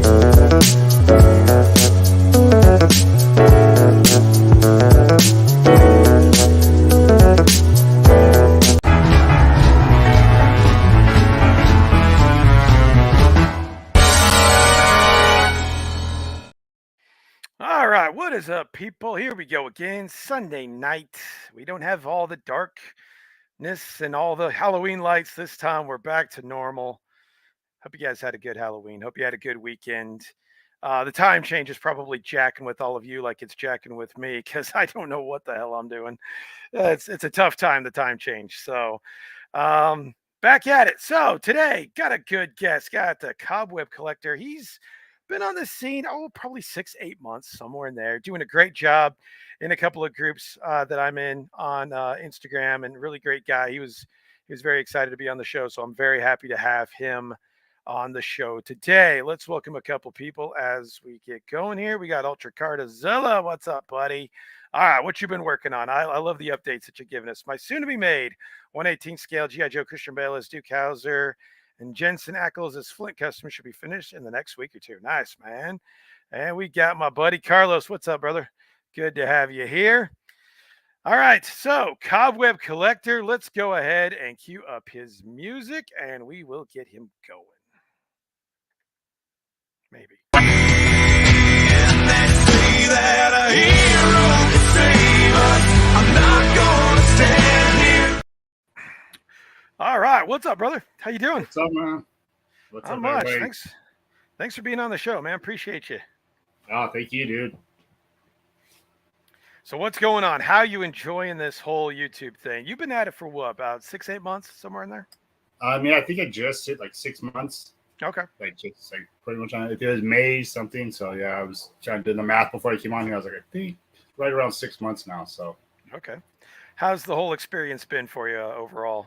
All right, what is up, people? Here we go again. Sunday night. We don't have all the darkness and all the Halloween lights this time. We're back to normal. Hope you guys had a good Halloween. Hope you had a good weekend. The time change is probably jacking with all of you like it's jacking with me because I don't know what the hell I'm doing. It's a tough time, the time change. So back at it. So today, got a good guest. Got the Cob Web Collector. He's been on the scene, probably 6, 8 months, somewhere in there, doing a great job in a couple of groups that I'm in on Instagram, and really great guy. He was very excited to be on the show, so I'm very happy to have him on the show today. Let's welcome a couple people as we get going here. We got Ultra Cardazilla. What's up, buddy? All right, what you been working on? I love the updates that you're giving us. My soon-to-be made 1/18 scale G.I. Joe Christian Bale as Duke Hauser and Jensen Ackles as Flint custom should be finished in the next week or two. Nice, man. And we got my buddy Carlos. What's up, brother? Good to have you here. All right, so Cob Web Collector, let's go ahead and cue up his music and we will get him going. Maybe. And they say that a hero can save us. I'm not gonna stand here. All right, what's up, brother? How you doing? What's up, man? What's Not up, much. everybody? Thanks for being on the show, man. Appreciate you. Oh, thank you, dude. So what's going on? How you enjoying this whole YouTube thing? You've been at it for what, about 6, 8 months, somewhere in there? I mean, I think I just hit like 6 months. Okay. Like just like pretty much on it. It was May something. So yeah, I was trying to do the math before I came on here. I was like, I think right around 6 months now. So Okay. How's the whole experience been for you overall?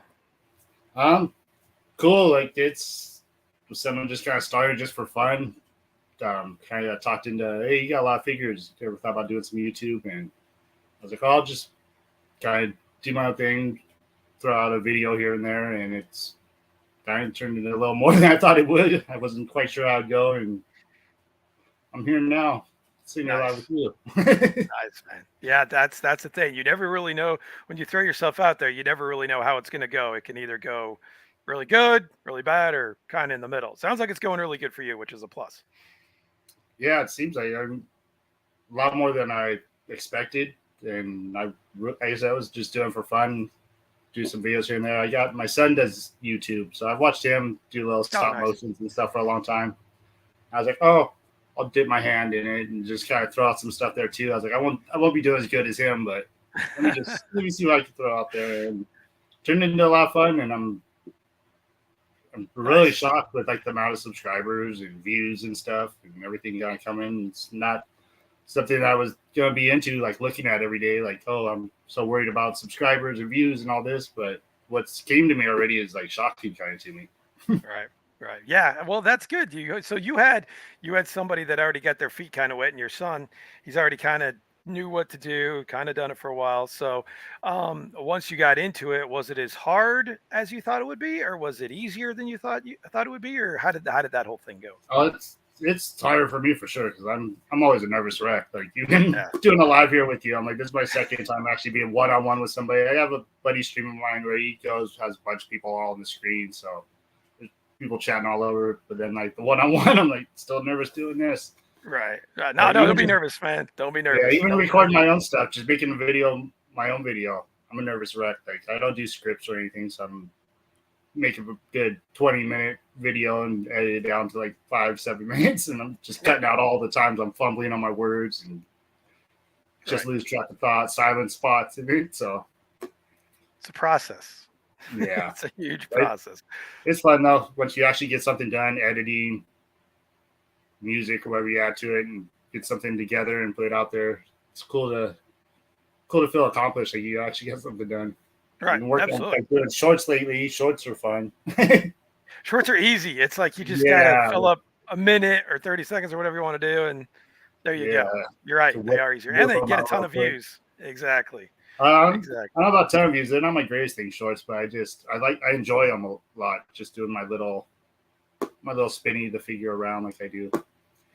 cool. Like it's someone just kind of started just for fun. Kind of talked into, hey, you got a lot of figures. You ever thought about doing some YouTube? And I was like, oh, I'll just kind of do my own thing, throw out a video here and there, and it's kind of turned into a little more than I thought it would. I wasn't quite sure how it'd go, and I'm here now, sitting here live with you. Nice, man. Yeah, that's the thing. You never really know when you throw yourself out there. You never really know how it's going to go. It can either go really good, really bad, or kind of in the middle. Sounds like it's going really good for you, which is a plus. Yeah, it seems like I'm a lot more than I expected, and I guess I was just doing it for fun, do some videos here and there. I got my son does YouTube, so I've watched him do little stop motions and stuff for a long time. I was like, oh, I'll dip my hand in it and just kind of throw out some stuff there too. I was like, I won't be doing as good as him, but let me see what I can throw out there, and turned into a lot of fun. And I'm really shocked with like the amount of subscribers and views and stuff and everything gonna come in. It's not something that I was gonna be into, like looking at every day. Like, oh, I'm so worried about subscribers and views and all this, but what's came to me already is like shocking kind of to me. Right. Yeah. Well, that's good. You had somebody that already got their feet kind of wet, and your son, he's already kind of knew what to do, kind of done it for a while. So, once you got into it, was it as hard as you thought it would be, or was it easier than you thought it would be, or how did that whole thing go? Oh, it's harder for me for sure because I'm always a nervous wreck. Like even doing a live here with you, I'm like, this is my second time actually being one-on-one with somebody. I have a buddy stream of mine where he has a bunch of people all on the screen, so there's people chatting all over. But then like the one-on-one, I'm like still nervous doing this. Right. No, don't be nervous, man. Don't be nervous. Yeah, even recording my own stuff, just making a video, my own video. I'm a nervous wreck. Like I don't do scripts or anything, so I'm making a good 20-minute video and edit it down to like 5-7 minutes, and I'm just cutting out all the times I'm fumbling on my words and just lose track of thought, silent spots in it. So it's a process. Yeah, it's a huge process. It's fun though once you actually get something done, editing, music or whatever you add to it, and get something together and put it out there. It's cool to feel accomplished. Like you actually get something done. Right. Absolutely. On doing shorts lately. Shorts are fun. Shorts are easy. It's like you just gotta fill up a minute or 30 seconds or whatever you want to do, and there you go. You're right. They are easier, and they get a ton of views. Exactly. Exactly. I don't know about ton of views. They're not my greatest thing, shorts, but I enjoy them a lot. Just doing my little spinning the figure around like I do.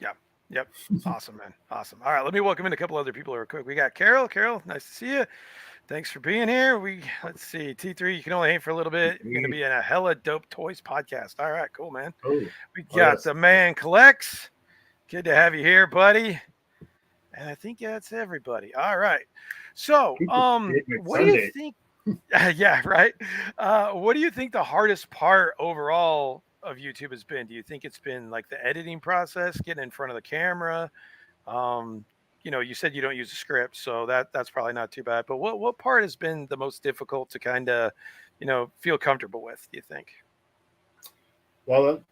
Yep. Yep. Awesome, man. Awesome. All right, let me welcome in a couple other people real quick. We got Carol. Carol, nice to see you. Thanks for being here. Let's see, T3. You can only hang for a little bit. You're gonna be in a hella dope toys podcast. All right, cool, man. Oh, We oh got yes. the man collects. Good to have you here, buddy. And I think that's everybody. All right. So, People did it what do you Sunday. think? Yeah, right. What do you think the hardest part overall of YouTube has been? Do you think it's been like the editing process, getting in front of the camera? Um, you said you don't use a script, so that's probably not too bad. But what part has been the most difficult to kind of, feel comfortable with? Do you think? Well,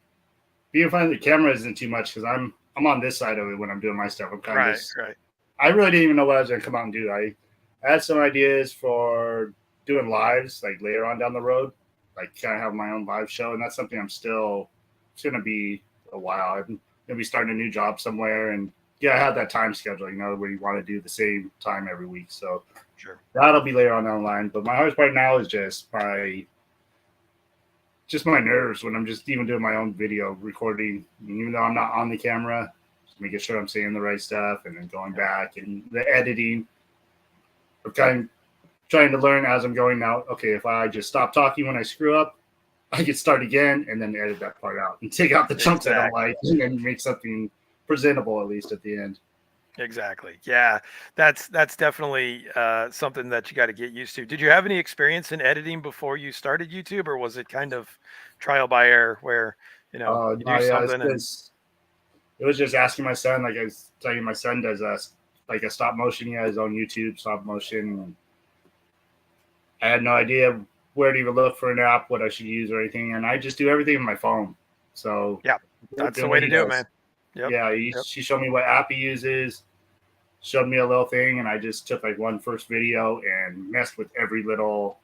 being in front of the camera isn't too much because I'm on this side of it when I'm doing my stuff. I'm kind of Right, just, right. I really didn't even know what I was going to come out and do. I had some ideas for doing lives like later on down the road, like kind of have my own live show, and that's something I'm still. It's going to be a while. I'm going to be starting a new job somewhere, and yeah, I have that time schedule, where you want to do the same time every week. So Sure. that'll be later on down the line. But my hardest part now is just my nerves when I'm just even doing my own video recording, even though I'm not on the camera, just making sure I'm saying the right stuff and then going back and the editing. I'm trying to learn as I'm going now. Okay, if I just stop talking when I screw up, I can start again and then edit that part out and take out the chunks I don't like and then make something presentable at least at the end. Exactly. Yeah, that's definitely something that you got to get used to. Did you have any experience in editing before you started YouTube, or was it kind of trial by error where you do Yeah, something and it was just asking my son. Like I was telling you, my son does a stop motion. He has his own YouTube stop motion. I had no idea where to even look for an app, what I should use or anything, and I just do everything on my phone. So yeah, that's the way to do it, man. Yep. Yeah, she showed me what app he uses, showed me a little thing, and I just took like one first video and messed with every little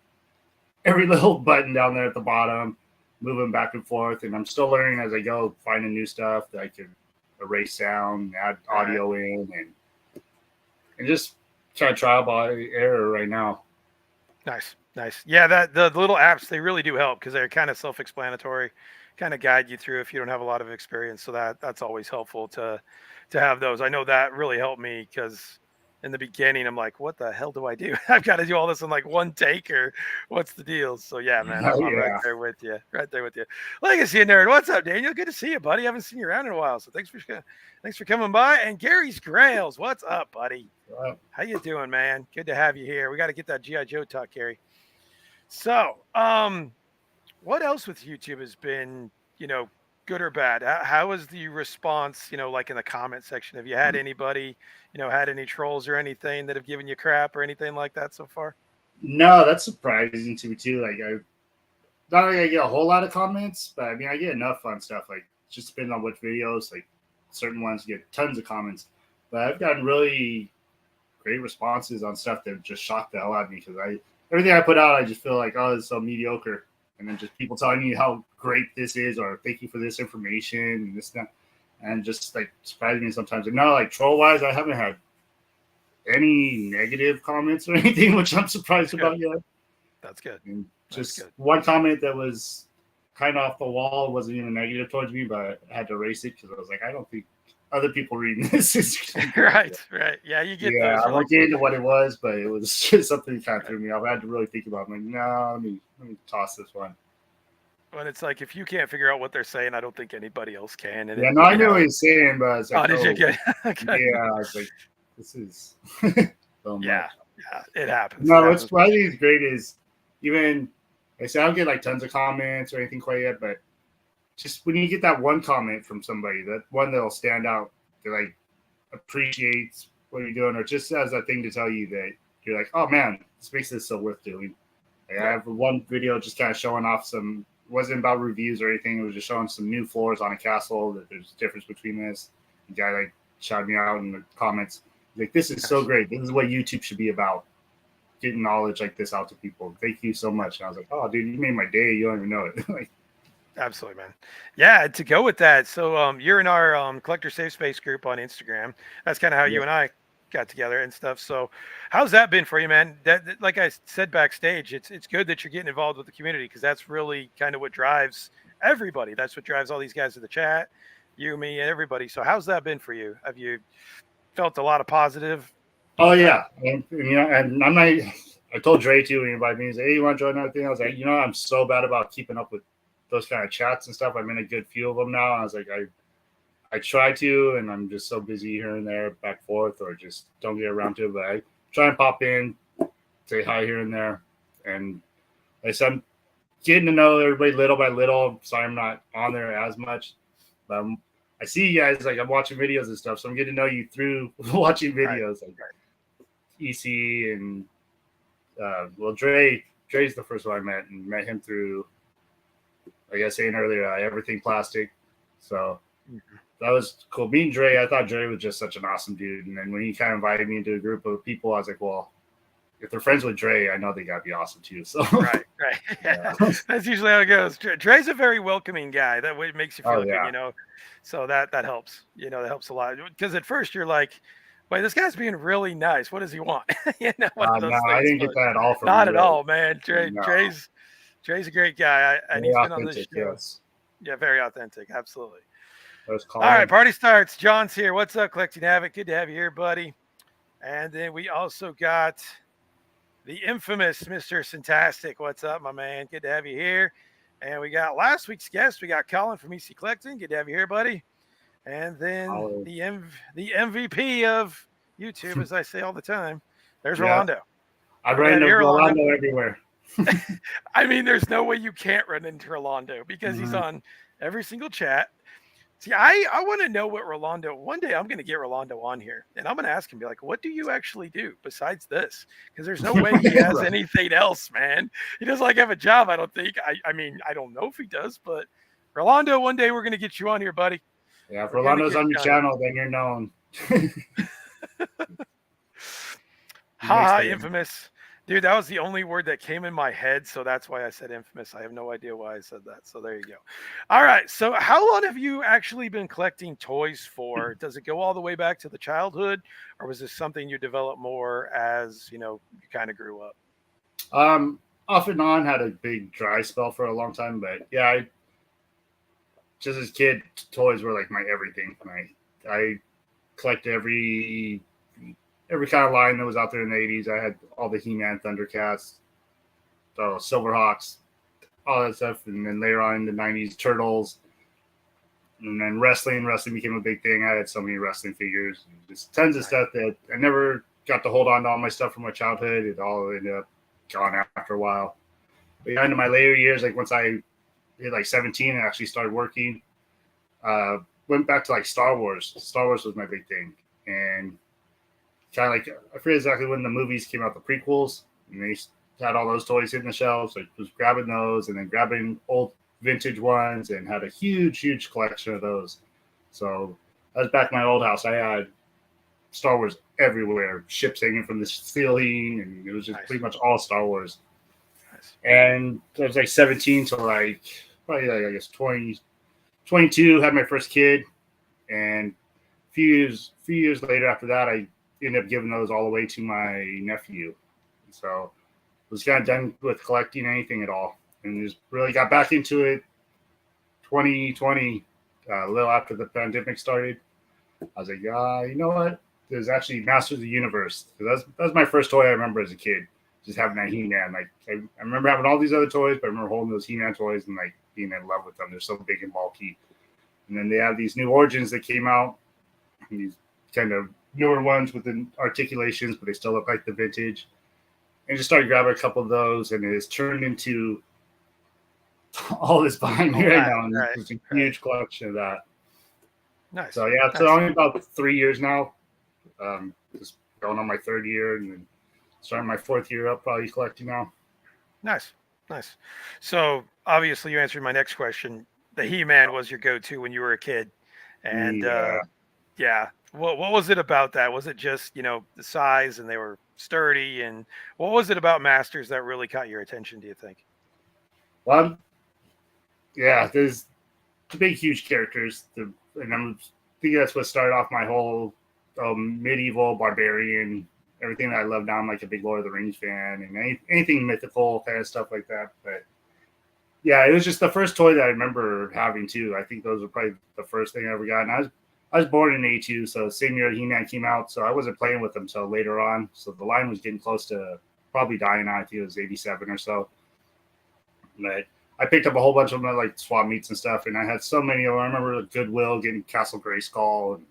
button down there at the bottom, moving back and forth. And I'm still learning as I go, finding new stuff that I can erase sound, add audio in, and just try trial by error right now. Nice. Yeah, that the little apps, they really do help because they're kind of self-explanatory, kind of guide you through if you don't have a lot of experience. So that's always helpful to have those. I know that really helped me because in the beginning I'm like, what the hell do I do? I've got to do all this in like one take, or what's the deal? So yeah, man, I'm right there with you. Right there with you. Legacy nerd, what's up, Daniel? Good to see you, buddy. I haven't seen you around in a while, so thanks for coming by. And Gary's Grails, what's up, buddy? How you doing, man? Good to have you here. We got to get that GI Joe talk, Gary. So, what else with YouTube has been, good or bad? How is the response, like in the comment section? Have you had anybody, had any trolls or anything that have given you crap or anything like that so far? No, that's surprising to me too. Like not like I get a whole lot of comments, but I mean I get enough fun stuff. Like just depending on which videos, like certain ones get tons of comments. But I've gotten really great responses on stuff that just shocked the hell out of me because everything I put out, I just feel like, oh, it's so mediocre. And then just people telling me how great this is, or thank you for this information and this, that, and just like surprising me sometimes. And now, like troll wise, I haven't had any negative comments or anything, which I'm surprised about yet. That's good. And just one comment that was kind of off the wall wasn't even negative towards me, but I had to erase it because I was like, I don't think other people reading this is right. Yeah, you get those. I won't get into what it was, but it was just something that kind of threw me off. I had to really think about it. I'm like, no, let me toss this one. When it's like, if you can't figure out what they're saying, I don't think anybody else can. And I knew what he was saying, but I was like, did you get? Yeah, I was like, this is so much. Yeah, it happens. No, what's I think is great is even I say I don't get like tons of comments or anything quite yet, but just when you get that one comment from somebody, that one that'll stand out, that like appreciates what you're doing, or just has that thing to tell you that you're like, oh man, this makes this so worth doing. Like, I have one video just kind of showing off some. It wasn't about reviews or anything. It was just showing some new floors on a castle. That there's a difference between this. The guy like shouted me out in the comments. Like, this is so great. This is what YouTube should be about. Getting knowledge like this out to people. Thank you so much. And I was like, oh, dude, you made my day. You don't even know it. Like, absolutely, man. Yeah, to go with that. So you're in our Collector Safe Space group on Instagram. That's kind of how you and I got together and stuff. So how's that been for you, man? That like I said backstage, it's good that you're getting involved with the community because that's really kind of what drives everybody. That's what drives all these guys in the chat. You, me, everybody. So how's that been for you? Have you felt a lot of positive? Oh yeah, and I'm not. I told Dre too when he invited me. He's like, "Hey, you want to join that thing?" I was like, I'm so bad about keeping up with those kind of chats and stuff. I'm in a good few of them now. I was like, I try to, and I'm just so busy here and there, back and forth, or just don't get around to it. But I try and pop in, say hi here and there, and like I said, I'm getting to know everybody little by little. Sorry, I'm not on there as much, but I see you guys. Like I'm watching videos and stuff, so I'm getting to know you through watching Right. videos. Like EC and Dre's the first one I met, and met him through, like I was saying earlier, everything plastic. So that was cool. Meeting Dre, I thought Dre was just such an awesome dude. And then when he kind of invited me into a group of people, I was like, well, if they're friends with Dre, I know they gotta be awesome too. So Right. yeah. That's usually how it goes. Dre's a very welcoming guy. That way it makes you feel Oh good, yeah. So that helps. That helps a lot. Because at first you're like, wait, this guy's being really nice. What does he want? One of No, those I things. didn't get But that at all from not at Dre. all, man. No, Dre's a great guy, and very he's been on this authentic. show. Yes, Yeah, very authentic. Absolutely. let's All call right, him. party starts. John's here. What's up, Collecting Havoc? Good to have you here, buddy. And then we also got the infamous Mr. Fantastic. What's up, my man? Good to have you here. And we got last week's guest. We got Colin from EC Collecting. Good to have you here, buddy. And then the MVP of YouTube, as I say all the time. There's Yeah, Rolando. I Good to ran have you into here, Rolando. Rolando everywhere. I mean, there's no way you can't run into Rolando because he's Mhm. on every single chat. See, I want to know what Rolando. One day I'm going to get Rolando on here, and I'm going to ask him, be like, "What do you actually do besides this?" Because there's no way he has Right. anything else, man. He doesn't like have a job. I don't think. I mean, I don't know if he does, but Rolando, one day we're going to get you on here, buddy. Yeah, if We're going to Rolando's get on your you on here. channel, then you're known. He makes Haha, the infamous. Dude, that was the only word that came in my head, so that's why I said infamous. I have no idea why I said that. So there you go. All right. So how long have you actually been collecting toys for? Does it go all the way back to the childhood, or was this something you developed more as, you kind of grew up? Off and on had a big dry spell for a long time, but yeah, I just as a kid, toys were like my everything. I collected every kind of line that was out there in the 80s. I had all the He-Man, Thundercats, Silverhawks, all that stuff. And then later on in the 90s, Turtles. And then wrestling became a big thing. I had so many wrestling figures. Just tons of stuff that I never got to hold on to all my stuff from my childhood. It all ended up gone after a while. But yeah, into my later years, like once I hit like 17 and actually started working, went back to like Star Wars. Star Wars was my big thing. And kind of like, I forget exactly when the movies came out, the prequels, and they had all those toys hitting the shelves. So I was grabbing those and then grabbing old vintage ones and had a huge collection of those. So I was back in my old house. I had Star Wars everywhere, ships hanging from the ceiling, and it was just pretty much all Star Wars. Nice. And I was like 17 to like probably like I guess 20, 22, had my first kid, and a few years later after that, I ended up giving those all away to my nephew. So I was kind of done with collecting anything at all, and just really got back into it 2020, a little after the pandemic started. I was like, you know what? There's actually Masters of the Universe. That was my first toy I remember as a kid, just having that He-Man. Like I remember having all these other toys, but I remember holding those He-Man toys and like being in love with them. They're so big and bulky. And then they have these new Origins that came out, and these kind of newer ones with the articulations, but they still look like the vintage. And just started grabbing a couple of those, and it has turned into all this behind me right now. And there's a huge collection of that. Nice. So yeah, so only about 3 years now. Just going on my third year, and then starting my fourth year up, probably collecting now. Nice. So obviously you answered my next question. The He-Man was your go-to when you were a kid. And yeah. What was it about that? Was it just, the size and they were sturdy? And what was it about Masters that really caught your attention, do you think? Well, yeah, there's the big, huge characters. And I think that's what started off my whole medieval, barbarian, everything that I love now. I'm like a big Lord of the Rings fan and anything mythical kind of stuff like that. But Yeah, it was just the first toy that I remember having too. I think those were probably the first thing I ever got. And I was born in '82, so same year He-Man came out. So I wasn't playing with them until later on. So the line was getting close to probably dying out. I think it was '87 or so. But I picked up a whole bunch of them, like swap meets and stuff, and I had so many of them. I remember Goodwill getting Castle Grayskull and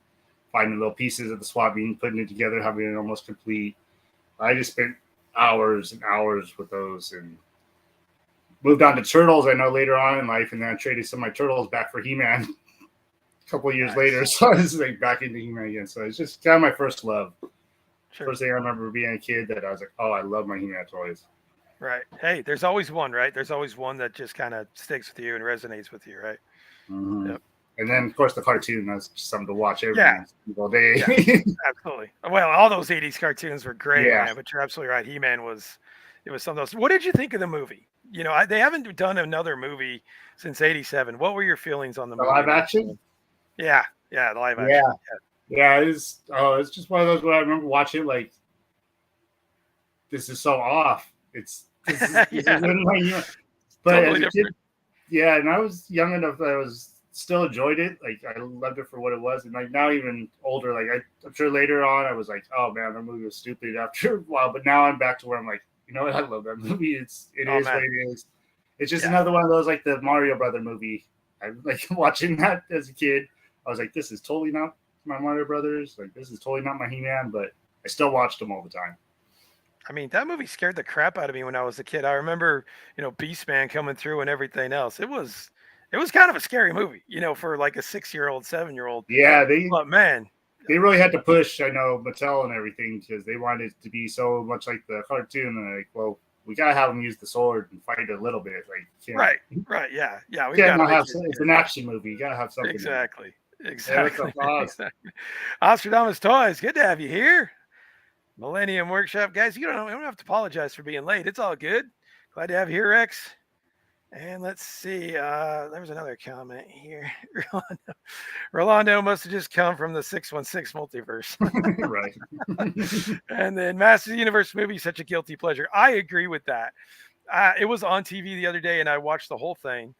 finding little pieces of the swap meet and putting it together, having it almost complete. I just spent hours and hours with those and moved on to Turtles, I know, later on in life, and then I traded some of my Turtles back for He-Man a couple of years later. So I was like back into He-Man again. So it's just kind of my first love. Sure. First thing I remember being a kid that I was like, oh, I love my He-Man toys. Right. Hey, there's always one, right? There's always one that just kind of sticks with you and resonates with you, right? Mm-hmm. Yep. And then, of course, the cartoon, that's just something to watch every single day. Yeah, absolutely. Well, all those 80s cartoons were great, man, but you're absolutely right. He-Man was some of those. What did you think of the movie? You know, they haven't done another movie since '87. What were your feelings on the movie? Live action? Yeah, the live action. Yeah, it's just one of those where I remember watching it like, this is so off. This is but totally as a kid, and I was young enough that I was still enjoyed it. Like I loved it for what it was, and like now even older, like I'm sure later on I was like, oh man, that movie was stupid after a while. But now I'm back to where I'm like, you know what, I love that movie. It is what it is. It's just another one of those, like the Mario Brother movie. I like watching that as a kid. I was like, this is totally not my Mario Brothers. Like this is totally not my He-Man, but I still watched them all the time. I mean, that movie scared the crap out of me when I was a kid. I remember, Beastman coming through and everything else. It was kind of a scary movie, for like a 6-year-old, 7-year-old. Yeah, they really had to push, I know, Mattel and everything because they wanted it to be so much like the cartoon. And like, well, we gotta have them use the sword and fight a little bit. Like, right, yeah. We gotta have it's an action movie. You gotta have something. Exactly. Ostradamus Toys, good to have you here. Millennium Workshop, guys, you don't have to apologize for being late. It's all good. Glad to have you here, Rex. And let's see. There was another comment here. Rolando must have just come from the 616 multiverse. Right. And then Masters of the Universe movie, such a guilty pleasure. I agree with that. It was on TV the other day, and I watched the whole thing.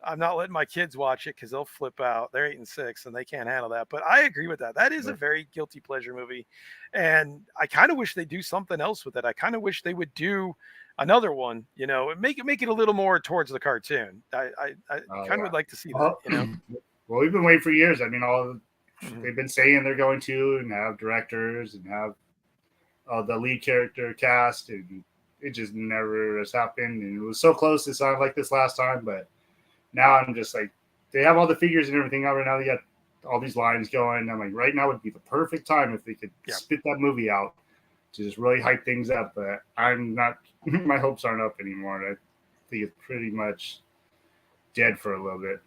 I'm not letting my kids watch it because they'll flip out. They're 8 and 6 and they can't handle that. But I agree with that. That is a very guilty pleasure movie. And I kind of wish they do something else with it. I kind of wish they would do another one, and make it a little more towards the cartoon. I kind of would like to see that, Well, we've been waiting for years. I mean, they've been saying they're going to and have directors and have the lead character cast, and it just never has happened. And it was so close. It sounded like this last time, but now I'm just like, they have all the figures and everything out right now. They got all these lines going. I'm like, right now would be the perfect time if they could spit that movie out to just really hype things up. But I'm not, my hopes aren't up anymore. I think it's pretty much dead for a little bit.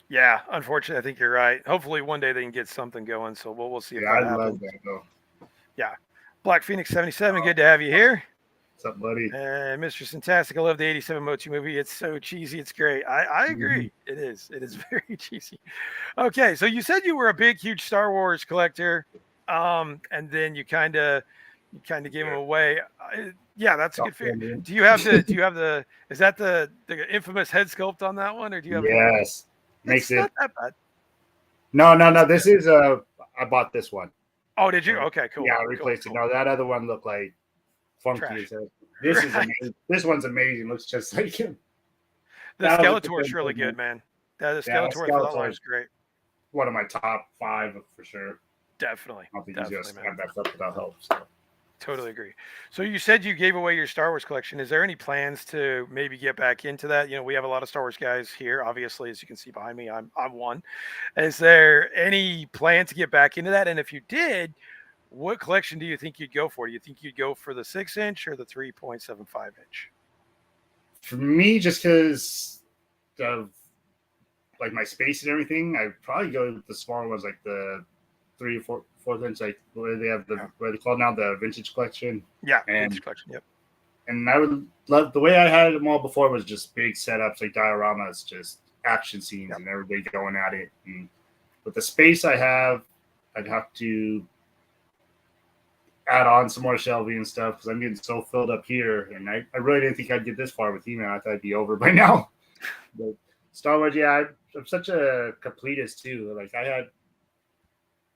Yeah, unfortunately, I think you're right. Hopefully one day they can get something going. So we'll see if that happens. I love that though. Yeah. Black Phoenix 77, good to have you here. What's up, buddy? And Mr. Fantastic, I love the 87 Mochi movie. It's so cheesy. It's great. I agree. It is very cheesy. Okay, so you said you were a big, huge Star Wars collector, and then you kind of gave them away. Yeah, that's a good figure. Do you have the? Is that the infamous head sculpt on that one, or do you have? Yes, makes it not that bad. No. This is I bought this one. Oh, did you? Okay, cool. Yeah, I replaced it. No, that other one looked like funky. This is amazing. This one's amazing. Looks just like him. The Skeletor's really good, man. The Skeletor for that line is great. One of my top 5 for sure. Definitely. I don't think you just have that stuff without help. So. Totally agree. So you said you gave away your Star Wars collection. Is there any plans to maybe get back into that? We have a lot of Star Wars guys here. Obviously, as you can see behind me, I'm one. Is there any plan to get back into that? And if you did, what collection do you think you'd go for? Do you think you'd go for the 6-inch or the 3.75-inch? For me, just because of like my space and everything, I'd probably go with the smaller ones, like the 3 or 4 inch, like where they have what they call now the vintage collection. Yeah, vintage collection. Yep. And I would love the way I had them all before was just big setups, like dioramas, just action scenes and everybody going at it. And with the space I have, I'd have to add on some more shelving and stuff because I'm getting so filled up here. And I really didn't think I'd get this far with He-Man. I thought I'd be over by now. But Star Wars, yeah, I'm such a completist too. Like I had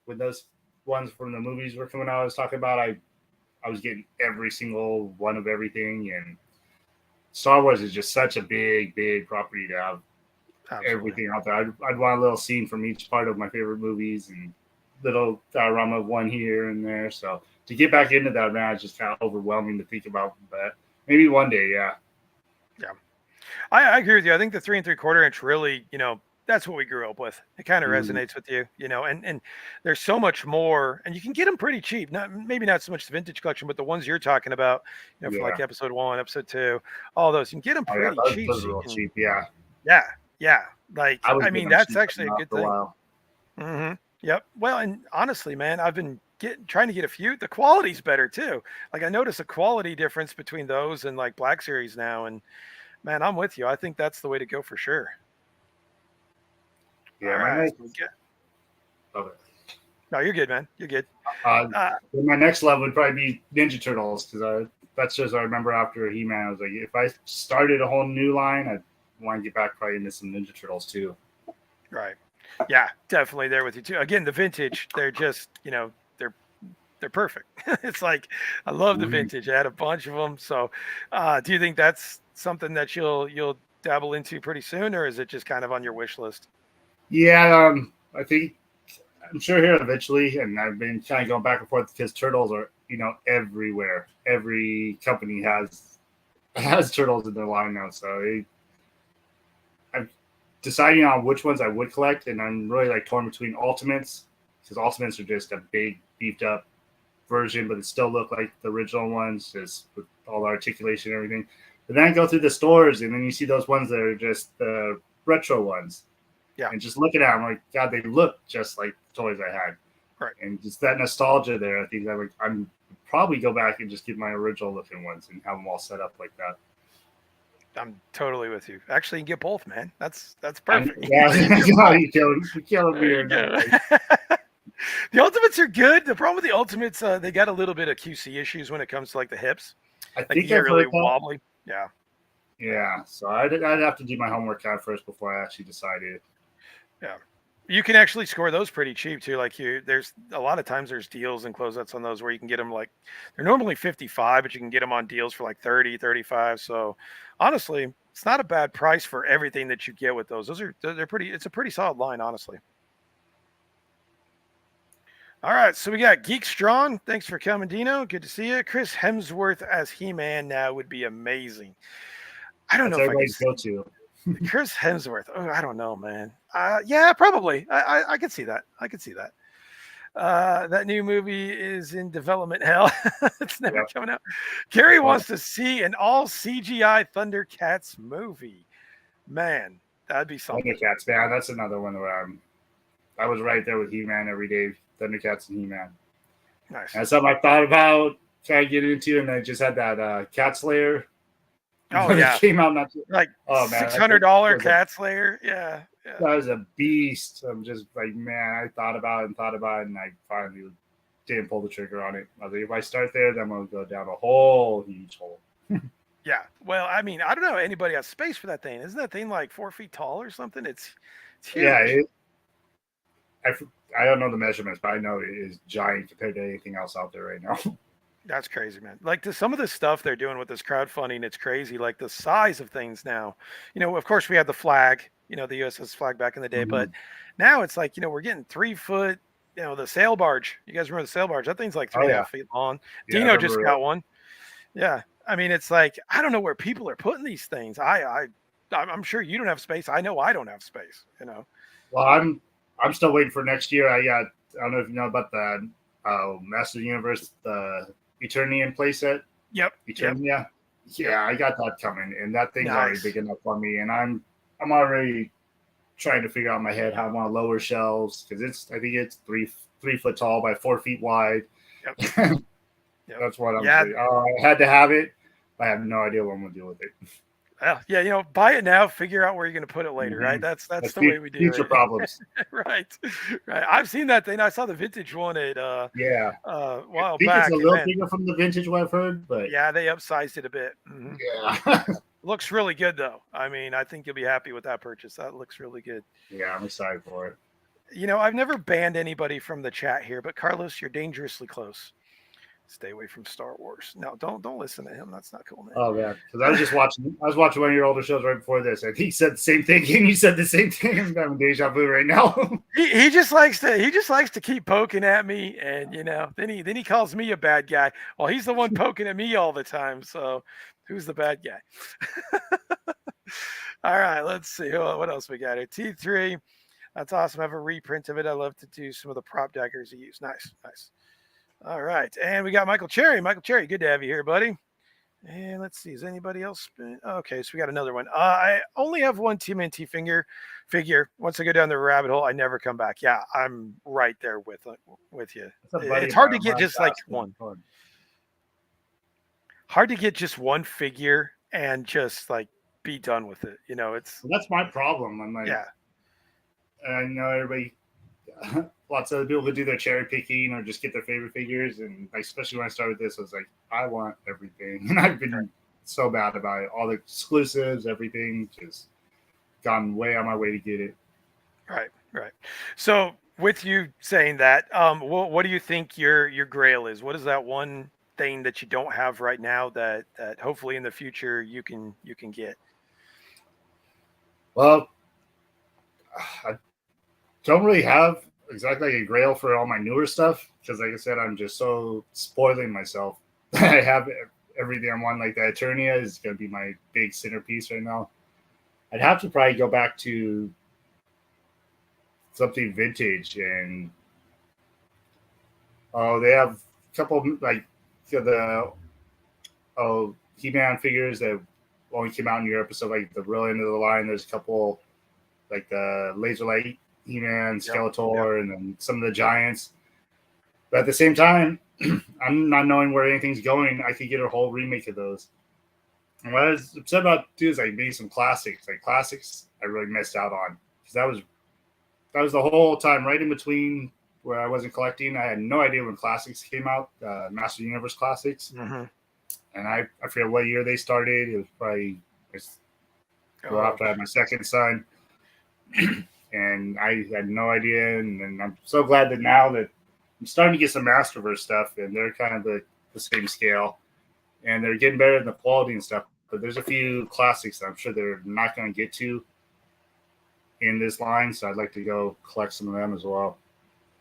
when those ones from the movies were coming out, I was talking about. I was getting every single one of everything, and Star Wars is just such a big property to have Absolutely. everything out there. I'd want a little scene from each part of my favorite movies and little diorama of one here and there. So to get back into that, man, it's just kind of overwhelming to think about. But maybe one day, yeah. Yeah. I agree with you. I think the 3 3/4 inch really, that's what we grew up with. It kind of Mm, resonates with you, and there's so much more, and you can get them pretty cheap. Maybe not so much the vintage collection, but the ones you're talking about, for like yeah. episode 1, episode 2, all those, you can get them Oh yeah, pretty cheap. those So are you real can, cheap. Yeah, yeah, yeah. Like, I was I getting mean, them that's cheap actually a good for a thing. while. Yep. Well, and honestly, man, I've been trying to get a few. The quality's better too. Like I notice a quality difference between those and like Black Series now, and man, I'm with you. I think that's the way to go for sure. Yeah, All my right. next. So we get, Okay. no, you're good, man. You're good. Uh, Uh, my next love would probably be Ninja Turtles because that's just I remember after He Man, I was like, if I started a whole new line, I'd want to get back probably into some Ninja Turtles too. right. Yeah, definitely there with you too. Again, the vintage, they're just, they're perfect. It's like I love the Mhm. vintage. I had a bunch of them. So, do you think that's something that you'll dabble into pretty soon, or is it just kind of on your wish list? Yeah, I think I'm sure here eventually, and I've been kind of going back and forth because turtles are everywhere. Every company has turtles in their line now, so I'm deciding on which ones I would collect, and I'm really like torn between ultimates because ultimates are just a big beefed up version, but it still look like the original ones, just with all the articulation and everything. But then I go through the stores, and then you see those ones that are just the retro ones, Yeah, and just looking at them, like God, they look just like the toys I had, right. and just that nostalgia there. I think I'm probably go back and just get my original looking ones and have them all set up like that. I'm totally with you. Actually, you can get both, man. That's And perfect. yeah, You get God, both. you're killing me There you here. No, go. like, The Ultimates are good. The problem with the Ultimates, they got a little bit of QC issues when it comes to like the hips. I Like you think get I've really heard that. wobbly. Yeah. Yeah, so I'd have to do my homework out first before I actually decided. Yeah. You can actually score those pretty cheap too. Like there's a lot of times there's deals and closeouts on those where you can get them like they're normally 55, but you can get them on deals for like 30, 35. So honestly, it's not a bad price for everything that you get with those. They're pretty, it's a pretty solid line, honestly. All right. So we got Geek Strong. Thanks for coming, Dino. Good to see you. Chris Hemsworth as He-Man now would be amazing. I don't know That's if I could everybody's go-to. Chris Hemsworth. Oh, I don't know, man. Yeah, probably. I could see that. I could see that. That new movie is in development hell. It's never Yep. coming out. Gary Oh, wants to see an all CGI Thundercats movie. Man, that'd be something. Thundercats, man, that's another one where I was right there with He-Man every day. Thundercats and He-Man. Nice. That's something I thought about trying to get into, and I just had that Cat Slayer Oh when it yeah, came out. Not too, like oh man, $600 Cat Slayer. Yeah, yeah. that was a beast. I'm just like, man, I thought about it and thought about it, and I finally didn't pull the trigger on it. I was like, if I start there, then I'm gonna go down a whole huge hole. Yeah. Well, I mean, I don't know anybody has space for that thing. Isn't that thing like 4 feet tall or something? It's Yeah, huge. I, I don't know the measurements, but I know it is giant compared to anything else out there right now. That's crazy, man. Like some of the stuff they're doing with this crowdfunding, it's crazy. Like the size of things now. Of course we had the flag, the USS flag back in the day, but Mhm. now it's like, we're getting 3 foot, the sail barge. You guys remember the sail barge? That thing's like three Oh and a yeah, half feet long. yeah, I Dino just remember. got one. Yeah. I mean, it's like I don't know where people are putting these things. I'm sure you don't have space. I know I don't have space. Well, I'm still waiting for next year. I don't know if you know about the Master of the Universe, the Eternian playset. Yep. Yep. Eternia. Yep. Yeah, I got that coming, and that thing's already Nice. big enough for me. And I'm already trying to figure out in my head how I want to lower shelves because I think it's 3 foot tall by 4 feet wide. Yep. Yep. That's what I'm Yeah. saying. Oh, I had to have it. I have no idea what I'm gonna do with it. Well, yeah, buy it now, figure out where you're going to put it later, right? Mm-hmm. That's the way we do Future it. problems. Right. Right. I've seen that thing. I saw the vintage one at Yeah, a I while think it's a back, and little man, bigger from the vintage what I've heard, but yeah, they upsized it a bit. yeah. Looks really good though. I mean, I think you'll be happy with that purchase. That looks really good. Yeah, I'm excited for it. I've never banned anybody from the chat here, but Carlos, you're dangerously close. Stay away from Star Wars. No, don't listen to him. That's not cool, man. Oh man, because I was watching one of your older shows right before this, and he said the same thing, and you said the same thing. I'm having deja vu right now. He just likes to keep poking at me, and then he calls me a bad guy. Well, he's the one poking at me all the time. So who's the bad guy? All right, let's see. What else we got here? T3. That's awesome. I have a reprint of it. I love to do some of the prop daggers you use. Nice, nice. All right, and we got Michael Cherry. Michael Cherry, good to have you here, buddy. And let's see, is anybody else? Okay, so we got another one. I only have one TMNT figure. Once I go down the rabbit hole, I never come back. Yeah, I'm right there with you. It's hard to get just like one. Hard to get just one figure and just like be done with it. It's that's my problem. I'm like, yeah. I know everybody, lots of people who do their cherry picking or just get their favorite figures, and especially when I started this, I was like, I want everything, and I've been so bad about it. All the exclusives, everything, just gone way on my way to get it. Right. So, with you saying that, what do you think your grail is? What is that one thing that you don't have right now that hopefully in the future you can get? Well, I don't really have exactly a grail for all my newer stuff because, like I said, I'm just so spoiling myself. I have everything I want. Like the Eternia is going to be my big centerpiece right now. I'd have to probably go back to something vintage, and they have a couple like the He-Man figures that only came out in Europe. So like the real end of the line, there's a couple like the Laser Light He-Man, Skeletor, and then some of the Giants. But at the same time, I'm not knowing where anything's going. I could get a whole remake of those. And what I was upset about too is like maybe some classics. Like classics, I really missed out on because that was the whole time right in between where I wasn't collecting. I had no idea when classics came out, Master Universe classics, and I forget what year they started. It was probably after I had my second son. And I had no idea, and I'm so glad that now that I'm starting to get some Masterverse stuff, and they're kind of the same scale, and they're getting better in the quality and stuff. But there's a few classics that I'm sure they're not going to get to in this line, so I'd like to go collect some of them as well.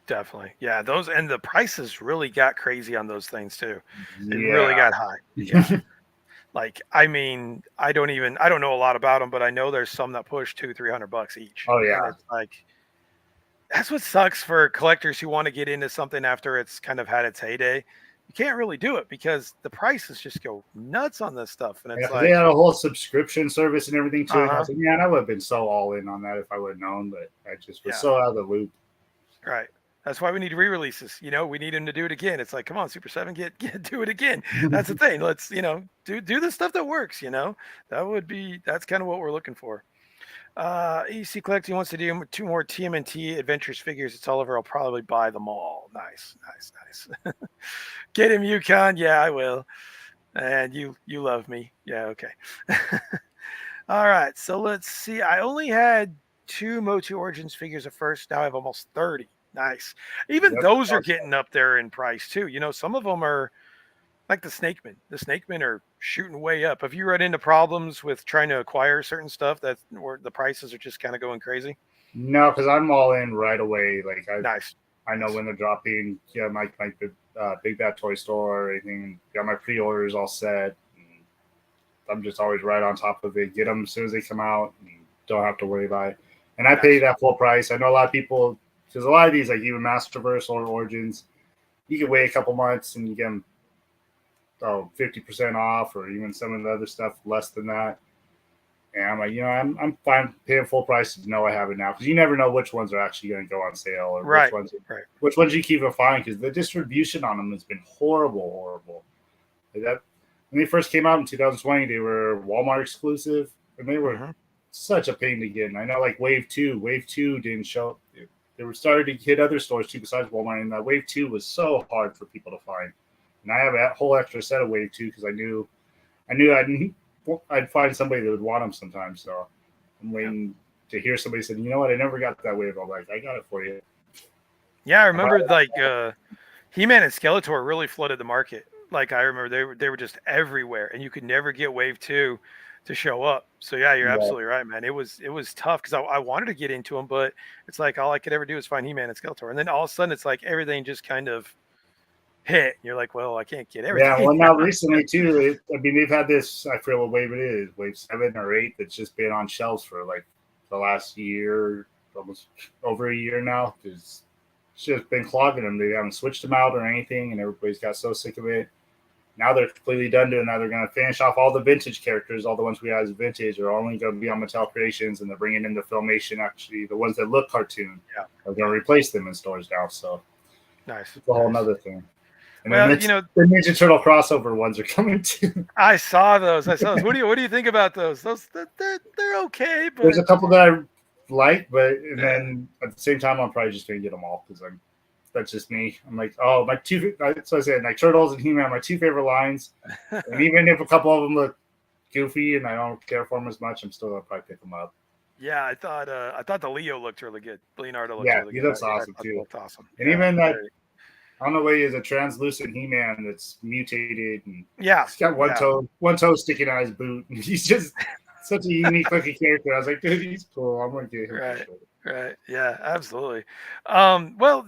Definitely, yeah. Those and the prices really got crazy on those things too. It really got high. Yeah. Like, I mean, I don't know a lot about them, but I know there's some that push $200-300 each. Oh yeah. And it's like, that's what sucks for collectors who want to get into something after it's kind of had its heyday. You can't really do it because the prices just go nuts on this stuff. And it's like they had a whole subscription service and everything too. And I was like, man, I would have been so all in on that if I would have known, but I just was so out of the loop. Right. That's why we need re-releases. We need him to do it again. It's like, come on, Super 7, do it again. That's the thing. Let's, do the stuff that works, that's kind of what we're looking for. EC Collecting wants to do 2 more TMNT Adventures figures. It's all over. I'll probably buy them all. Nice. Get him, Yukon. Yeah, I will. And you love me. Yeah, okay. All right. So let's see. I only had 2 Motu Origins figures at first. Now I have almost 30. Nice. Even those are getting up there in price too. Some of them are like the Snakemen. The Snakemen are shooting way up. Have you run into problems with trying to acquire certain stuff where the prices are just kind of going crazy? No, because I'm all in right away. Like I know when they're dropping. Yeah, my Big Bad Toy Store or anything. Got my pre-orders all set. I'm just always right on top of it. Get them as soon as they come out. And don't have to worry about it. And I pay that full price. I know a lot of people. Because a lot of these, like even Masterverse or Origins, you can wait a couple months and you get them 50% off, or even some of the other stuff less than that. And I'm like, I'm fine paying full price to know I have it now, because you never know which ones are actually going to go on sale, or which ones you keep find, because the distribution on them has been horrible. Like that when they first came out in 2020, they were Walmart exclusive, and they were such a pain to get. And I know like Wave 2 didn't show. They were starting to hit other stores too besides Walmart, and that Wave 2 was so hard for people to find. And I have a whole extra set of Wave 2 because I knew I'd I'd find somebody that would want them sometimes. So I'm waiting to hear somebody say, you know what, I never got that wave. I'm like, I got it for you. Yeah, I remember like He-Man and Skeletor really flooded the market. Like I remember they were just everywhere, and you could never get Wave 2 to show up. So yeah, you're Yeah. absolutely right, man. It was tough because I wanted to get into them, but it's like all I could ever do is find He-Man and Skeletor, and then all of a sudden it's like everything just kind of hit. You're like, well, I can't get Yeah, everything. well, now recently too, I mean, they've had this. I forget what wave it is, wave 7 or 8, that's just been on shelves for like the last year, almost over a year now. Because it's just been clogging them. They haven't switched them out or anything, and everybody's got so sick of it. Now they're completely done doing that. They're going to finish off all the vintage characters. All the ones we have as vintage are only going to be on Mattel Creations, and they're bringing in the Filmation. Actually, the ones that look cartoon, Yeah. are going to replace them in stores now. So Nice. it's a whole nother thing. And Well, then the Ninja Turtle crossover ones are coming too. I saw those. What do you think about those? They're okay, but There's a couple that I like, but and then at the same time, I'm probably just going to get them all because that's just me. I'm like, oh, my two. So I said, like Turtles and He-Man, my two favorite lines. And even if a couple of them look goofy and I don't care for them as much, I'm still gonna probably pick them up. yeah, I thought the Leo looked really good. Leonardo looked Yeah, really he good. looks awesome I too. looked awesome. And Yeah, even that, I don't know what he is, a translucent He-Man that's mutated and yeah, he's got one toe sticking out his boot. And he's just such a unique looking character. I was like, dude, he's cool. I'm gonna get him. Right. Yeah, absolutely. Well,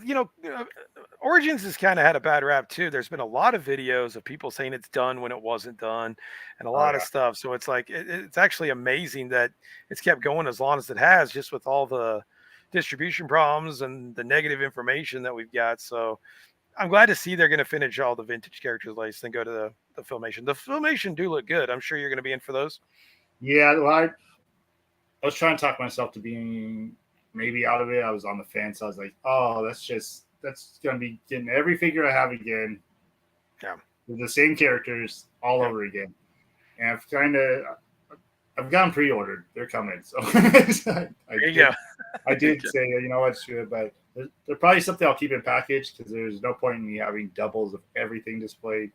Origins has kind of had a bad rap too. There's been a lot of videos of people saying it's done when it wasn't done, and a lot of stuff. So it's like it's actually amazing that it's kept going as long as it has, just with all the distribution problems and the negative information that we've got. So I'm glad to see they're going to finish all the vintage characters list and go to the Filmation. The Filmation do look good. I'm sure you're going to be in for those. Yeah, well, I was trying to talk myself to being maybe out of it. I was on the fence. I was like, oh, that's going to be getting every figure I have again. Yeah. With the same characters all over again. And I've gotten pre-ordered. They're coming. So I did say, you know what, but there's probably something I'll keep in package because there's no point in me having doubles of everything displayed.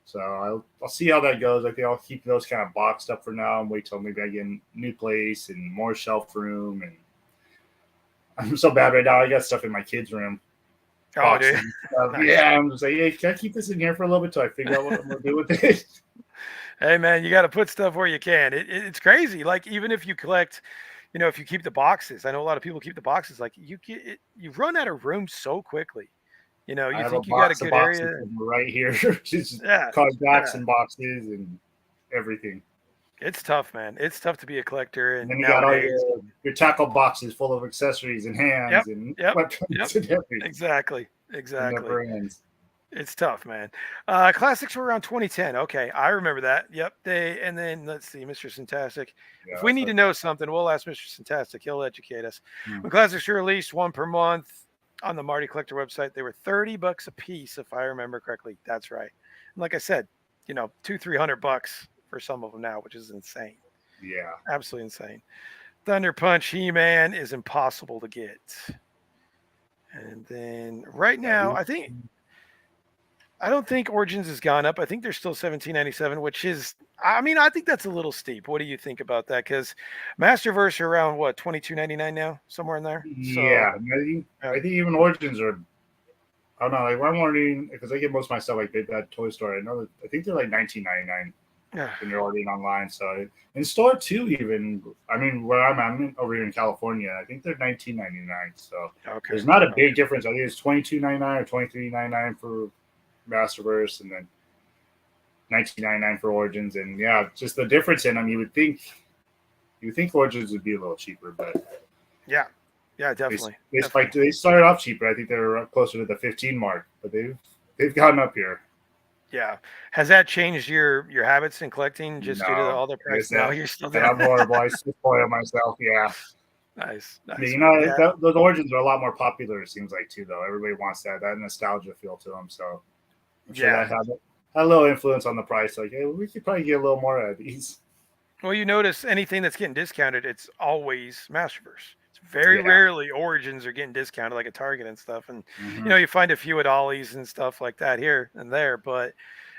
So I'll see how that goes. I think I'll keep those kind of boxed up for now and wait till maybe I get a new place and more shelf room. And I'm so bad right now. I got stuff in my kids' roroom. Oh, dude. Nice. Yeah, I'm just like, hey, can I keep this in here for a little bit till I figure out what I'm gonna do with it? Hey, man, you got to put stuff where you can. It's crazy. Like even if you collect, if you keep the boxes, I know a lot of people keep the boxes. Like you run out of room so quickly. You think you got a good area right here. Just card backs and boxes and everything. It's tough, man. It's tough to be a collector. And then you got all your tackle boxes full of accessories and hands and weapons and everything. Exactly. It never ends. It's tough, man. Classics were around 2010. Okay, I remember that. Yep. And then let's see, Mr. Fantastic. Yeah, if we need to know something, we'll ask Mr. Fantastic. He'll educate us. When classics were released, one per month on the Marty Collector website, they were $30 a piece, if I remember correctly. That's right. And like I said, $200-300 for some of them now, which is insane. Yeah, absolutely insane. Thunder Punch He-Man is impossible to get. And then right now, I don't think Origins has gone up. I think they're still $17.97, which is, I think that's a little steep. What do you think about that? Because Masterverse are around what, $22.99 now, somewhere in there. Yeah, I think even Origins are. I don't know. Like I'm ordering because I get most of my stuff like Big Bad Toy Store. I think they're like $19.99 when you're ordering online. So in store too, even where I'm over here in California, I think they're $19.99. So there's not a big difference. I think it's $22.99 or $23.99 for Masterverse, and then $19.99 for Origins, and just the difference in them. You would think Origins would be a little cheaper, but yeah, definitely. They started off cheaper. I think they were closer to the 15 mark, but they've gotten up here. Yeah, has that changed your habits in collecting just due to all the price? No, you're still there. I'm horrible. I spoil myself. Yeah. Nice. Those Origins are a lot more popular. It seems like too, though. Everybody wants that nostalgia feel to them. So I'm sure that had a little influence on the price. Like, hey, we could probably get a little more out of these. Well, you notice anything that's getting discounted, it's always Masterverse. It's very rarely Origins are getting discounted, like at Target and stuff. And you find a few at Ollie's and stuff like that here and there, but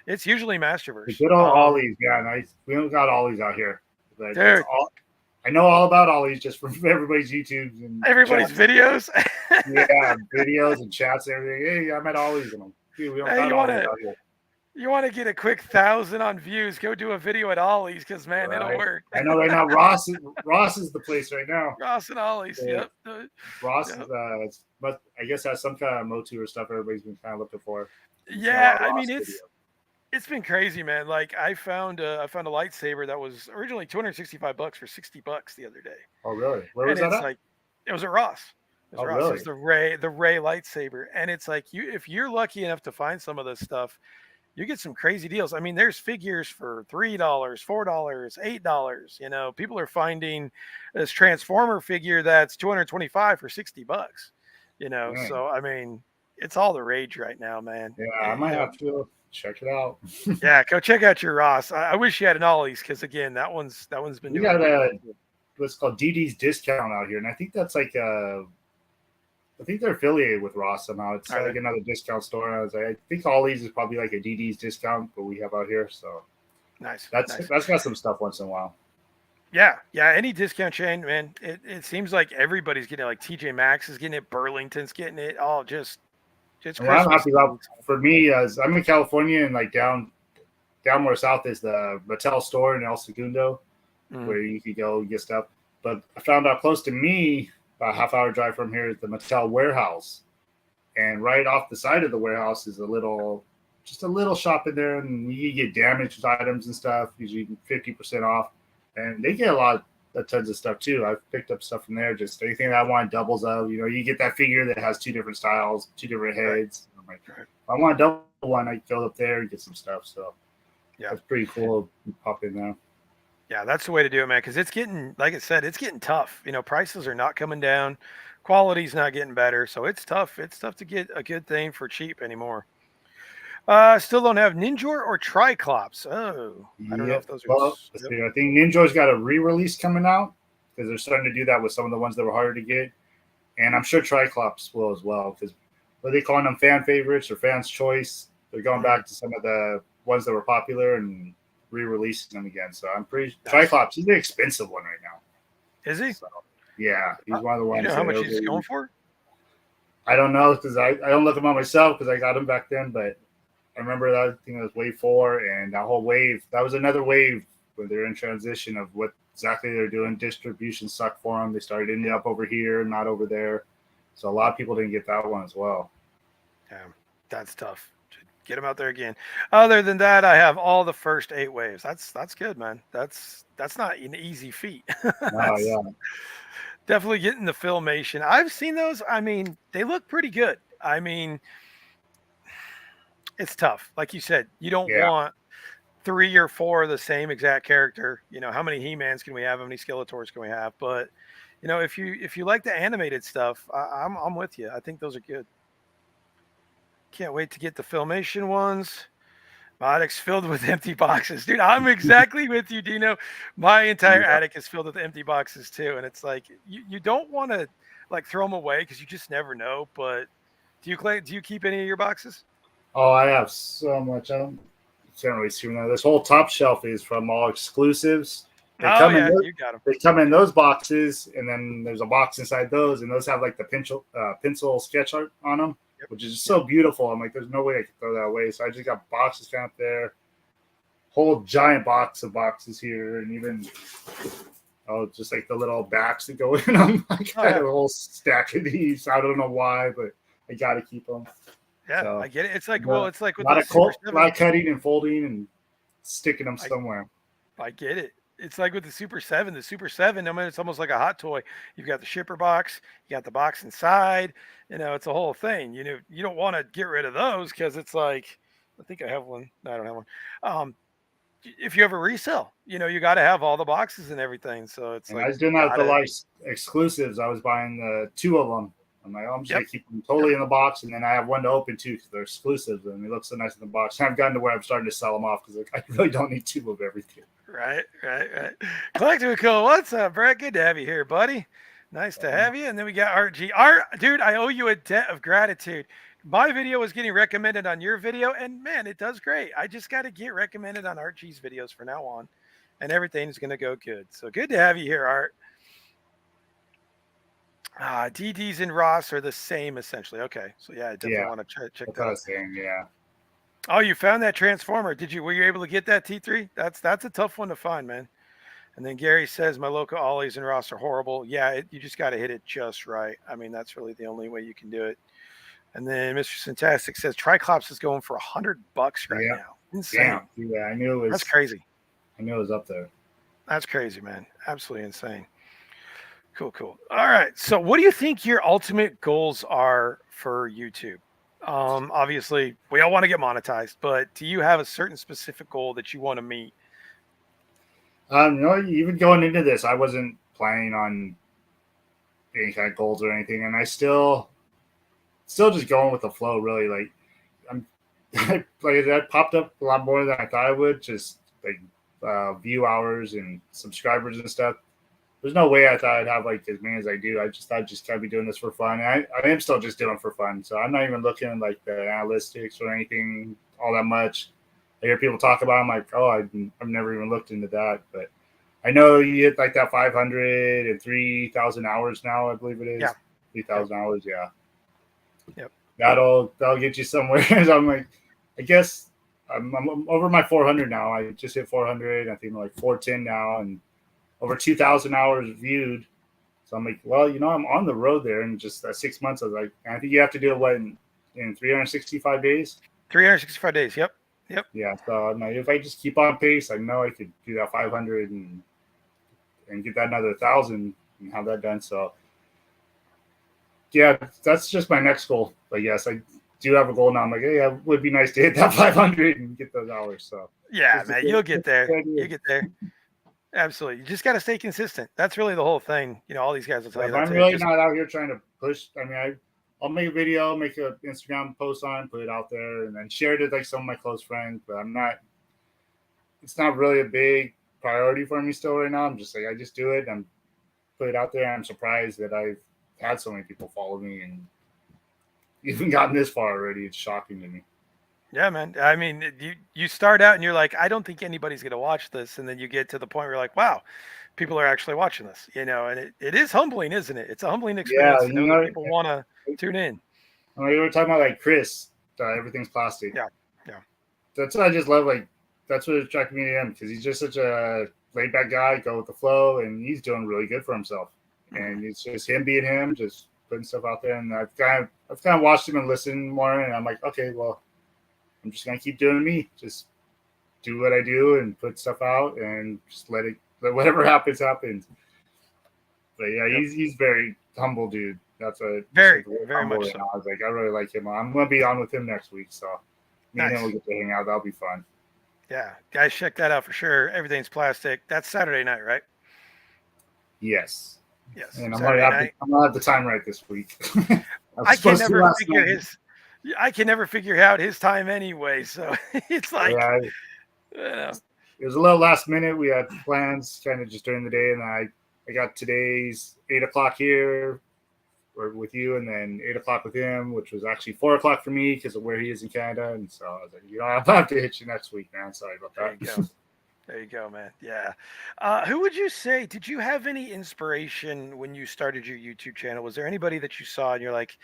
It's usually The Masterverse. good old ollies, yeah, nice. We don't got ollies out here. But that's Dude, all. I know all about ollies just from everybody's YouTubes and everybody's chats. videos. Yeah, videos and chats and everything. Hey, I'm at ollies, and I'm, dude, we don't Hey, got ollies out here, you want to get a quick 1,000 on views? Go do a video at Ollie's because man, it'll right? work. I know right now Ross is the place right now. Ross and Ollie's. So Yep. Ross Yep. is but I guess has some kind of Motu or stuff everybody's been kind of looking for. You've seen a Yeah, lot of I mean Ross videos. it's been crazy, man. Like I found a lightsaber that was originally $265 for $60 the other day, Oh, really? Where and was that it's at? like it was at Ross. It was Oh, Ross. It really? was the Ray lightsaber, and it's like if you're lucky enough to find some of this stuff, you get some crazy deals. I mean, there's figures for $3, $4, $8. You know, people are finding this Transformer figure that's 225 for $60. You know, Dang. so I mean, it's all the rage right now, man. Yeah, I might You know, have to check it out. yeah, go check out your Ross. I wish you had an Ollie's because again, that one's been We doing got really a good. what's called DD's discount out here, and I think that's like I think they're affiliated with Ross somehow. It's Are like they? another discount store. I was like, I think Ollie's is probably like a DD's discount, but we have out here, so Nice, that's nice. that's got some stuff once in a while. Yeah, yeah. Any discount chain, man. It seems like everybody's getting it. Like TJ Maxx is getting it, Burlington's getting it. All just And what I'm Christmas happy about for me is I'm in California and like down more south is the Mattel store in El Segundo, Mhm. where you could go get stuff. But I found out close to me, about a half hour drive from here, is the Mattel warehouse. And right off the side of the warehouse is just a little shop in there, and you get damaged items and stuff, usually 50% off. And they get a lot of tons of stuff too. I've picked up stuff from there, just anything that I want doubles of. You know, you get that figure that has two different styles, two different Right, heads. I'm like, right. if I want a double one, I can go up there and get some stuff. So Yeah, that's pretty cool. You pop in there. yeah. That's the way to do it, man. Because it's getting, like I said, it's getting tough. You know, prices are not coming down, quality's not getting better, so it's tough. It's tough to get a good thing for cheap anymore. Still don't have Ninjor or Triclops. Oh, I don't know Yep. if those are. Well, let's Yep. see. I think Ninja's got a re-release coming out because they're starting to do that with some of the ones that were harder to get, and I'm sure Triclops will as well. Because are they calling them fan favorites or fans' choice? They're going back to some of the ones that were popular and re-releasing them again. So I'm pretty Nice. Triclops. He's an expensive one right now. Is he? So yeah, he's one of the You ones. know how that much he's everybody- going for? I don't know because I don't look them up myself because I got them back then, but I remember that thing was wave 4, and that whole wave, that was another wave when they're in transition of what exactly they're doing. Distribution sucked for them. They started ending up over here, not over there. So a lot of people didn't get that one as well. Yeah, that's tough. Get them out there again. Other than that, I have all the first 8 waves. That's good, man. That's not an easy feat. Oh, yeah. Definitely getting the filmation. I've seen those. I mean, they look pretty good. I mean, it's tough. Like you said, you don't Yeah. want 3 or 4 of the same exact character. You know, how many He-Mans can we have? How many Skeletors can we have? But you know, if you like the animated stuff, I'm with you. I think those are good. Can't wait to get the filmation ones. My attic's filled with empty boxes, dude. I'm exactly with you, Dino. My entire Yeah. attic is filled with empty boxes too, and it's like you don't want to like throw them away because you just never know. But do you keep any of your boxes? Oh, I have so much. I don't really see them. This whole top shelf is from all exclusives. They Oh come in yeah, those, you got them. they come in those boxes, and then there's a box inside those, and those have like the pencil sketch art on them, which is so beautiful. I'm like, there's no way I could throw that away. So I just got boxes down there, whole giant box of boxes here, and even just like the little backs that go in them. I got a whole stack of these. I don't know why, but I got to keep them. Yeah, So, I get it. It's like it's like a with lot the of Super 7. lot of cutting and folding and sticking them somewhere. I get it. It's like with the Super 7. The Super 7, I mean, it's almost like a hot toy. You've got the shipper box, you got the box inside. You know, it's a whole thing. You know, you don't want to get rid of those because it's like, I think I have one. No, I don't have one. If you ever resell, you know, you got to have all the boxes and everything. So it's And like, I was doing that with the life exclusives. I was buying the 2 of them. I'm like, I'm just gonna keep them totally in the box, and then I have one to open too because they're exclusives and they look so nice in the box. And I've gotten to where I'm starting to sell them off because I really don't need 2 of everything. Right. Collector Cool. What's up, Brett? Good to have you here, buddy. Nice to have you. And then we got RG. Dude, I owe you a debt of gratitude My video is getting recommended on your video, and man, it does great. I just got to get recommended on Archie's videos from now on, and everything's going to go good. So good to have you here, Art. DDs and Ross are the same essentially. Okay, so yeah, I definitely Yeah, want to check that's that what I out. was saying. Yeah. Oh, you found that transformer? Did you? Were you able to get that T3? That's a tough one to find, man. And then Gary says my local ollies and Ross are horrible. Yeah, you just got to hit it just right. I mean, that's really the only way you can do it. And then Mr. Fantastic says Triclops is going for $100 right Yeah. now. Insane. Damn. Yeah, I knew it That's was. crazy. I knew it was up there. That's crazy, man. Absolutely insane. Cool, cool. All right. So, what do you think your ultimate goals are for YouTube? Obviously, we all want to get monetized, but do you have a certain specific goal that you want to meet? Even going into this, I wasn't planning on any kind of goals or anything, and I still just going with the flow. Really, like I'm like that popped up a lot more than I thought it would. Just like view hours and subscribers and stuff. There's no way I thought I'd have like as many as I do. I just thought I'd just kind of be doing this for fun. And I am still just doing it for fun. So I'm not even looking at like the analytics or anything all that much. I hear people talk about it, I'm like, oh, I've never even looked into that. But I know you hit like that 500 and 3,000 hours now, I believe it is. Yeah. 3,000 hours, yeah. Yep. That'll get you somewhere. So I'm like, I guess I'm over my 400 now. I just hit 400. I think I'm like 410 now, and over 2,000 hours viewed. So I'm like, well, I'm on the road there in just 6 months. I was like, I think you have to do it in 365 days. 365 days. Yep. Yep. Yeah. So I'm like, if I just keep on pace, I know I could do that 500 and get that another 1,000 and have that done. So yeah, that's just my next goal. But yes, I do have a goal now. I'm like, hey, it would be nice to hit that 500 and get those hours. So Yeah, man, you'll get there. You get there. Absolutely. You just got to stay consistent. That's really the whole thing. All these guys will tell you that. I'm really not out here trying to push. I mean, I'll make a video, make an Instagram post on, put it out there, and then share it with like some of my close friends. But it's not really a big priority for me still right now. I'm just like, I just do it and put it out there. I'm surprised that I've had so many people follow me and even gotten this far already. It's shocking to me. Yeah, man. I mean, you start out and you're like, I don't think anybody's going to watch this. And then you get to the point where you're like, wow, people are actually watching this, and it is humbling, isn't it? It's a humbling experience to know that people want to tune in. We were talking about like Chris, everything's plastic. Yeah. Yeah. That's what I just love. Like, that's what attracted me to him because he's just such a laid back guy, go with the flow, and he's doing really good for himself. And it's just him being him, just putting stuff out there. And I've kind of watched him and listened more, and I'm like, okay, well, I'm just gonna keep doing me. Just do what I do and put stuff out, and just let whatever happens happens. But yeah, he's very humble dude. That's a very much so. I was like, I really like him. I'm gonna be on with him next week, so me and him will get to hang out. That'll be fun. Yeah, guys, check that out for sure. Everything's plastic. That's Saturday night, right? Yes. Yes. And I'm gonna have the time right this week. I can never figure out his time anyway. So it's like, it was a little last minute. We had plans kind of just during the day, and I got today's 8:00 here with you, and then 8:00 with him, which was actually 4:00 for me because of where he is in Canada. And so I was like, I'll have to hit you next week, man. Sorry about that. There you go, man. Yeah. Who would you say, did you have any inspiration when you started your YouTube channel? Was there anybody that you saw and you're like,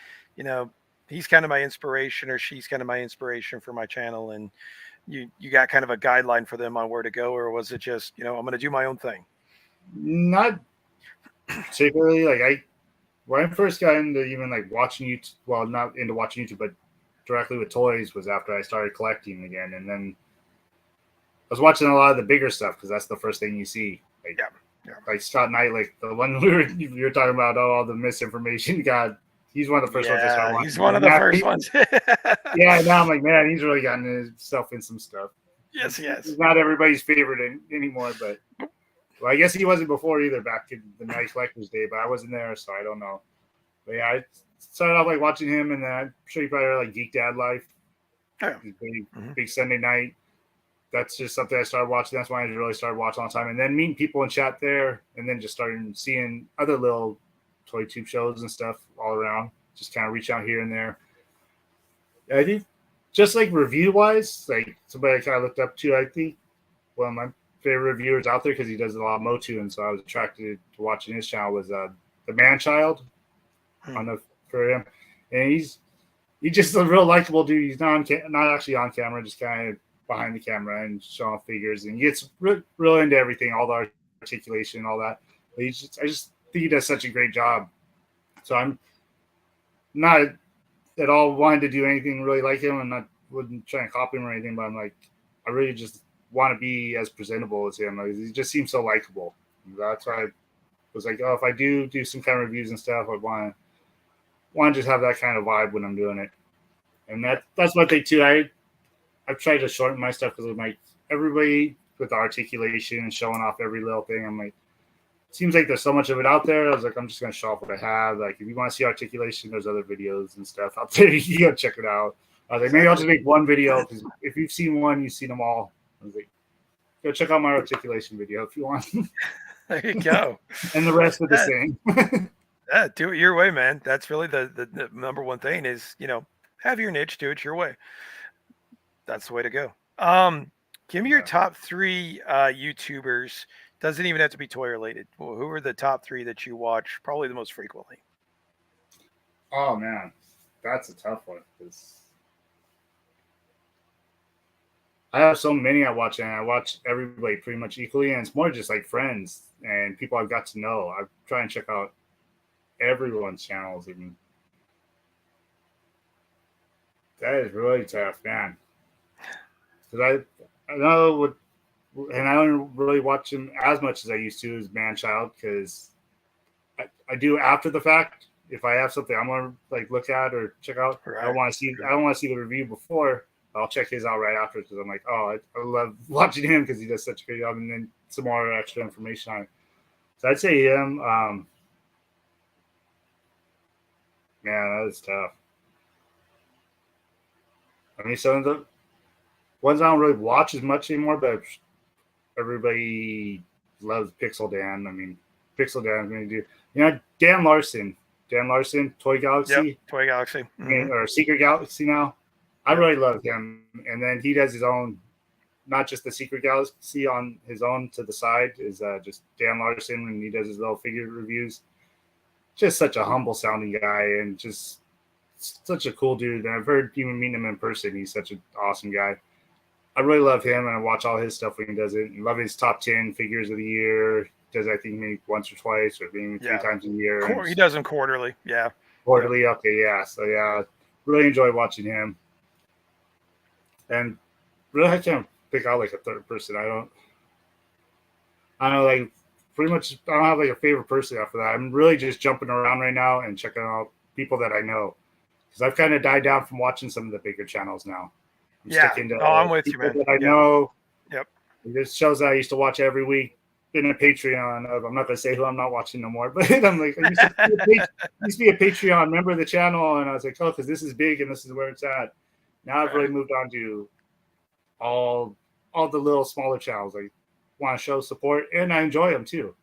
he's kind of my inspiration or she's kind of my inspiration for my channel, and you got kind of a guideline for them on where to go? Or was it just, I'm going to do my own thing? Not particularly. Like when I first got into even like watching YouTube, well, not into watching YouTube, but directly with toys was after I started collecting again. And then I was watching a lot of the bigger stuff because that's the first thing you see. Like, like Scott Knight, like the one we were talking about, all the misinformation. God, he's one of the first ones I started watching. He's one of the first ones. Yeah, now I'm like, man, he's really gotten himself in some stuff. Yes. He's not everybody's favorite anymore, but well, I guess he wasn't before either back in the Night Collector's Day, but I wasn't there, so I don't know. But yeah, I started off like watching him, and then I'm sure you probably heard like Geek Dad Life. Big Sunday night. That's just something I started watching. That's why I really started watching all the time. And then meeting people in chat there, and then just starting seeing other little toy tube shows and stuff all around. Just kind of reach out here and there. I think just like review wise, like somebody I kind of looked up to, I think one of my favorite reviewers out there because he does a lot of Motu, and so I was attracted to watching his channel was the Man Child. I don't know for him, and he's just a real likable dude. He's not actually on camera, just kind of behind the camera and showing figures, and he gets real into everything, all the articulation, all that. But I just think he does such a great job. So I'm not at all wanting to do anything really like him, and not wouldn't try and copy him or anything. But I'm like, I really just want to be as presentable as him. Like, he just seems so likable. That's why I was like, oh, if I do some kind of reviews and stuff, I want to just have that kind of vibe when I'm doing it. And that's one thing too. I've tried to shorten my stuff because I'm like, everybody with the articulation and showing off every little thing. I'm like, it seems like there's so much of it out there. I was like, I'm just gonna show off what I have. Like, if you want to see articulation, there's other videos and stuff out there. You gotta check it out. I was like, maybe I'll just make one video because if you've seen one, you've seen them all. I was like, go check out my articulation video if you want. There you go. And the rest are the same. Yeah, do it your way, man. That's really the number one thing is, have your niche, do it your way. That's the way to go. Give me your top 3 YouTubers. Doesn't even have to be toy related. Well, who are the top 3 that you watch probably the most frequently? Oh man, that's a tough one because I have so many I watch, and I watch everybody pretty much equally, and it's more just like friends and people I've got to know. I try and check out everyone's channels, and that is really tough, man. Because I know what, and I don't really watch him as much as I used to as Man-Child because I do after the fact. If I have something I'm gonna like look at or check out, right. I don't want to see the review before. I'll check his out right after because I'm like, oh, I love watching him because he does such a great job, and then some more extra information on it. So I'd say him. Man, that is tough. I mean, some of the ones I don't really watch as much anymore, but everybody loves Pixel Dan. I mean, Pixel Dan is going to do, Dan Larson, Toy Galaxy. Yep, Toy Galaxy. Mm-hmm. Or Secret Galaxy now. I really love him. And then he does his own, not just the Secret Galaxy on his own to the side, is just Dan Larson, and he does his little figure reviews. Just such a humble sounding guy and just such a cool dude. And I've heard even meeting him in person. He's such an awesome guy. I really love him, and I watch all his stuff when he does it. And love his top 10 figures of the year. Does, I think, maybe once or twice or maybe 3 times a year. He does them quarterly. Yeah. Quarterly. Okay. Yeah. So yeah, really enjoy watching him. And really, I can't pick out like a third person. I don't know, like pretty much I don't have like a favorite person after that. I'm really just jumping around right now and checking out people that I know because I've kind of died down from watching some of the bigger channels now. I'm sticking to I'm with you, man. That I know. Yep. There's shows that I used to watch every week. Been a Patreon of. I'm not going to say who I'm not watching no more, but I'm like, I used to be a Patreon member of the channel, and I was like, oh, because this is big and this is where it's at. Now I've really moved on to all the little smaller channels. I want to show support, and I enjoy them too.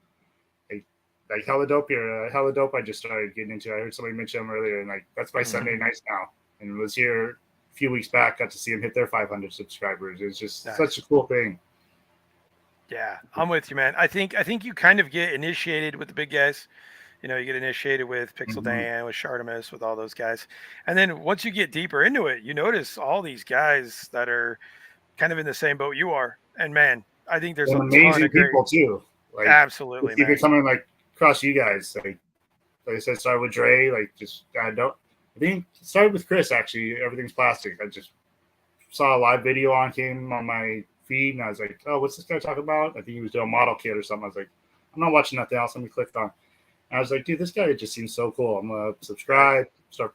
Like Hella Dope here. Hella Dope I just started getting into. I heard somebody mention him earlier, and like that's my Sunday nights now. And was here a few weeks back. Got to see him hit their 500 subscribers. It's just such a cool thing. Yeah, I'm with you, man. I think you kind of get initiated with the big guys. You get initiated with Pixel Dan, with Shartimus, with all those guys. And then once you get deeper into it, you notice all these guys that are kind of in the same boat you are. And man, I think there's amazing people too. Like, absolutely, man. Even something like across you guys, like I said, started with Dre. Like I think it started with Chris. Actually, everything's plastic. I just saw a live video on him on my feed, and I was like, oh, what's this guy talking about? I think he was doing a model kit or something. I was like, I'm not watching nothing else. Let me click on. And I was like, dude, this guy just seems so cool. I'm gonna subscribe, start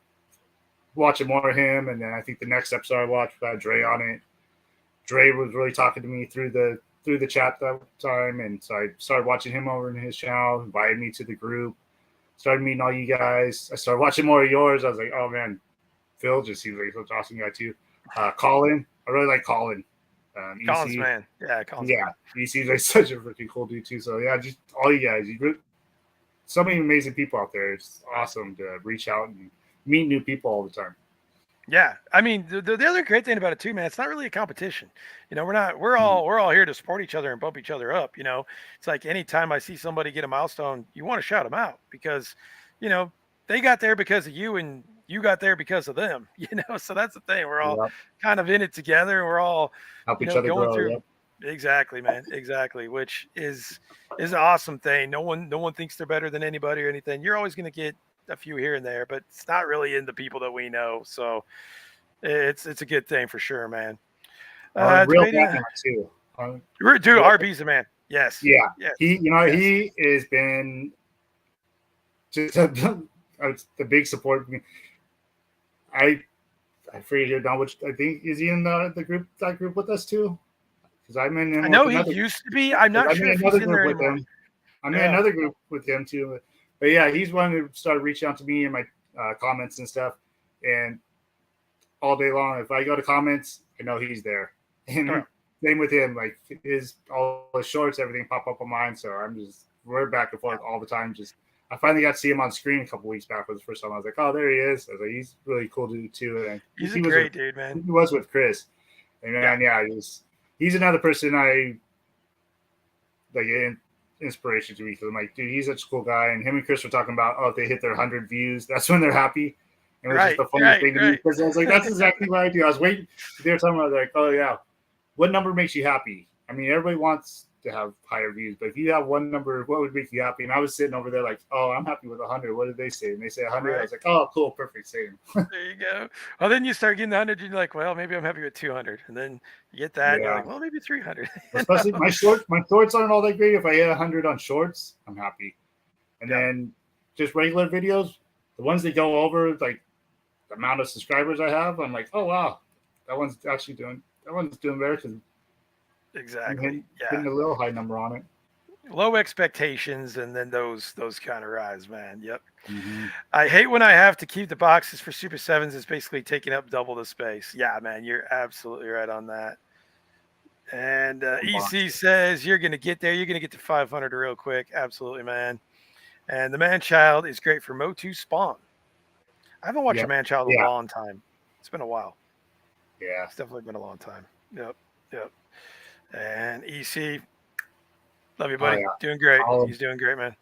watching more of him, and then I think the next episode I watched had Dre on it. Dre was really talking to me through the chat that time, and so I started watching him over in his channel, invited me to the group, started meeting all you guys. I started watching more of yours. I was like, oh man, Phil just seems like such an awesome guy too. Colin, I really like Colin. Colin's man. Yeah, Colin's man. He seems like such a freaking cool dude too. So yeah, just all you guys. So many amazing people out there. It's awesome to reach out and meet new people all the time. Yeah, I mean the other great thing about it too, man, it's not really a competition. We're not Mhm. we're all here to support each other and bump each other up. It's like anytime I see somebody get a milestone, you want to shout them out because, you know, they got there because of you and you got there because of them. So that's the thing. We're all Yep. kind of in it together. We're all, Help each other going grow. through. Yep. Exactly, man. Exactly, which is an awesome thing. No one thinks they're better than anybody or anything. You're always going to get a few here and there, but it's not really in the people that we know. So it's a good thing for sure, man. Real Debating. Batman too. Dude, Real, RB's a man. Yes, yeah. yes, yes. He has been just the big support. I I forget here now which I think is he in the group that group with us too? Because I'm in I him with know he another. used to be. I'm Because not I'm sure in if he's another in group there with anymore. him. I'm in Yeah. another group with him too. But yeah, he's one who started reaching out to me in my comments and stuff. And all day long, if I go to comments, I know he's there. Oh, And same with him. Like all his shorts, everything pop up on mine. So we're back and yeah. forth all the time. I finally got to see him on screen a couple weeks back for the first time. I was like, oh, there he is. I was like, he's really cool dude too. And He's a great dude, man. he was with Chris. And Yeah. man, yeah, he's another person I like inspiration to me because I'm like, dude, he's such a cool guy. And him and Chris were talking about, oh, if they hit their 100 views, that's when they're happy. And it was just Right, the funniest right, thing to me right. because I was like, that's exactly what I do. I was waiting. They were talking about like, oh yeah, what number makes you happy? I mean, everybody wants to have higher views, but if you have one number, what would make you happy? And I was sitting over there like, oh, I'm happy with 100. What did they say? And they say 100. I Right. was like, oh, cool, perfect, same. There you go. Well, then you start getting the 100, and you're like, well, maybe I'm happy with 200. And then you get that, and you're Yeah, like, well, maybe 300. especially my shorts aren't all that great. If I hit 100 on shorts, I'm happy. And Yeah. then just regular videos, the ones that go over like the amount of subscribers I have, I'm like, oh wow, that one's doing better because I'm Exactly. Yeah. hitting a little high number on it. Low expectations, and then those kind of rise, man. Yep. Mm-hmm. I hate when I have to keep the boxes for Super Sevens. It's basically taking up double the space. Yeah, man, you're absolutely right on that. And EC says you're gonna get there. You're gonna get to 500 real quick. Absolutely, man. And the man child is great for Motu Spawn. I haven't watched a Yep. man child in a Yeah. long time. It's been a while. Yeah. It's definitely been a long time. Yep. Yep. And EC, love you, Oh buddy. yeah. Doing great. I'll, He's doing great, man.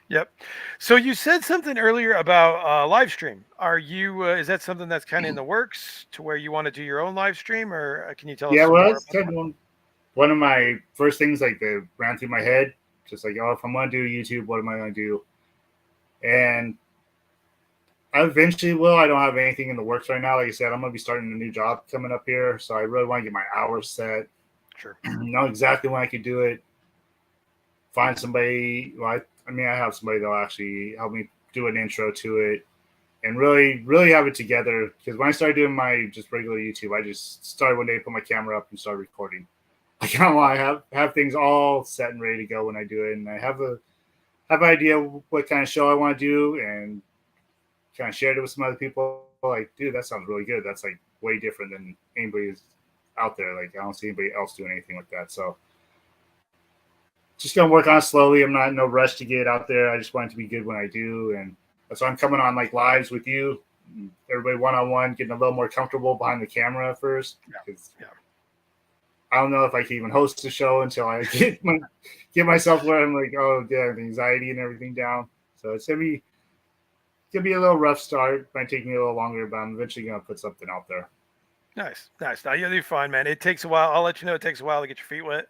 Yep. So you said something earlier about live stream. Are you? Is that something that's kind of in the works to where you want to do your own live stream, or can you tell us yeah. some Well, more that's about kind that? of one of my first things like that ran through my head. Just like, oh, if I'm gonna do YouTube, what am I gonna do? And I eventually will. I don't have anything in the works right now. Like I said, I'm gonna be starting a new job coming up here, so I really want to get my hours set. Sure. Know exactly when I could do it. Find somebody. Well, I mean, I have somebody that'll actually help me do an intro to it and really have it together. Because when I started doing my just regular YouTube, I just started one day, put my camera up, and started recording. I kind of want to have things all set and ready to go when I do it, and I have an idea what kind of show I want to do, and kind of shared it with some other people. Like, dude, that sounds really good. That's like way different than anybody's out there. Like, I don't see anybody else doing anything like that. So just gonna work on it slowly. I'm not in no rush to get it out there. I just want it to be good when I do, and that's why I'm coming on like lives with you, everybody one on one, getting a little more comfortable behind the camera first. Yeah. Because Yeah. I don't know if I can even host the show until I get myself where I'm like, oh, yeah, the anxiety and everything down. So it's gonna be a little rough start. Might take me a little longer, but I'm eventually gonna put something out there. Nice. Nice. Now you'll do fine, man. It takes a while. I'll let you know. It takes a while to get your feet wet,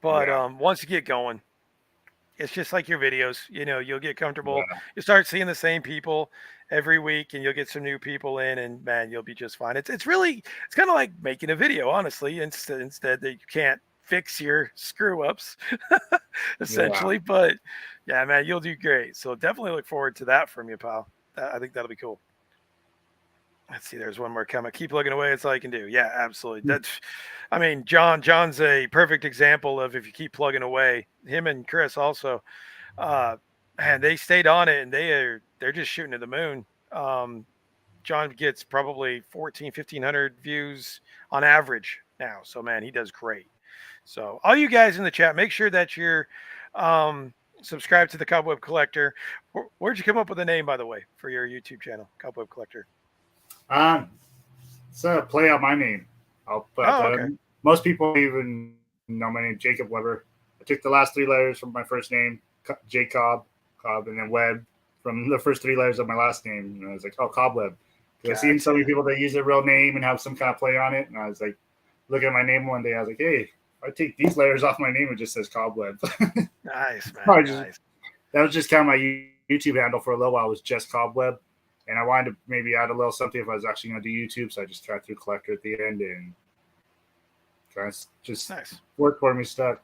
but Yeah, once you get going, it's just like your videos. You'll get comfortable. yeah, You start seeing the same people every week, and you'll get some new people in, and man, you'll be just fine. It's kind of like making a video, honestly. Instead that you can't fix your screw ups, yeah. essentially. But yeah, man, you'll do great. So definitely look forward to that from you, pal. I think that'll be cool. Let's see. There's one more comment. Keep looking away. It's all you can do. Yeah, absolutely. I mean, John's a perfect example of if you keep plugging away. Him and Chris also, uh, and they stayed on it, and they're just shooting to the moon. Um, John gets probably 1,500 views on average now. So man, he does great. So all you guys in the chat, make sure that you're subscribed to the Cob Web Collector. Where'd you come up with the name, by the way, for your YouTube channel, Cob Web Collector? Um, It's a play on my name. I'll put out Oh, that. okay. Most people even know my name, Jacob Weber. I took the last 3 letters from my first name, Jacob, Cob, and then Web from the first 3 letters of my last name. And I was like, oh, Cob Web. Because I've seen so many Gotcha. people that use their real name and have some kind of play on it. And I was like, looking at my name one day, I was like, hey, if I take these letters off my name, it just says Cobweb. Nice, man. That Nice. was just kind of my YouTube handle for a little while, was just Cobweb. And I wanted to maybe add a little something if I was actually going to do YouTube. So I just kind of threw Collector at the end and kind of just Nice. worked for me, stuck.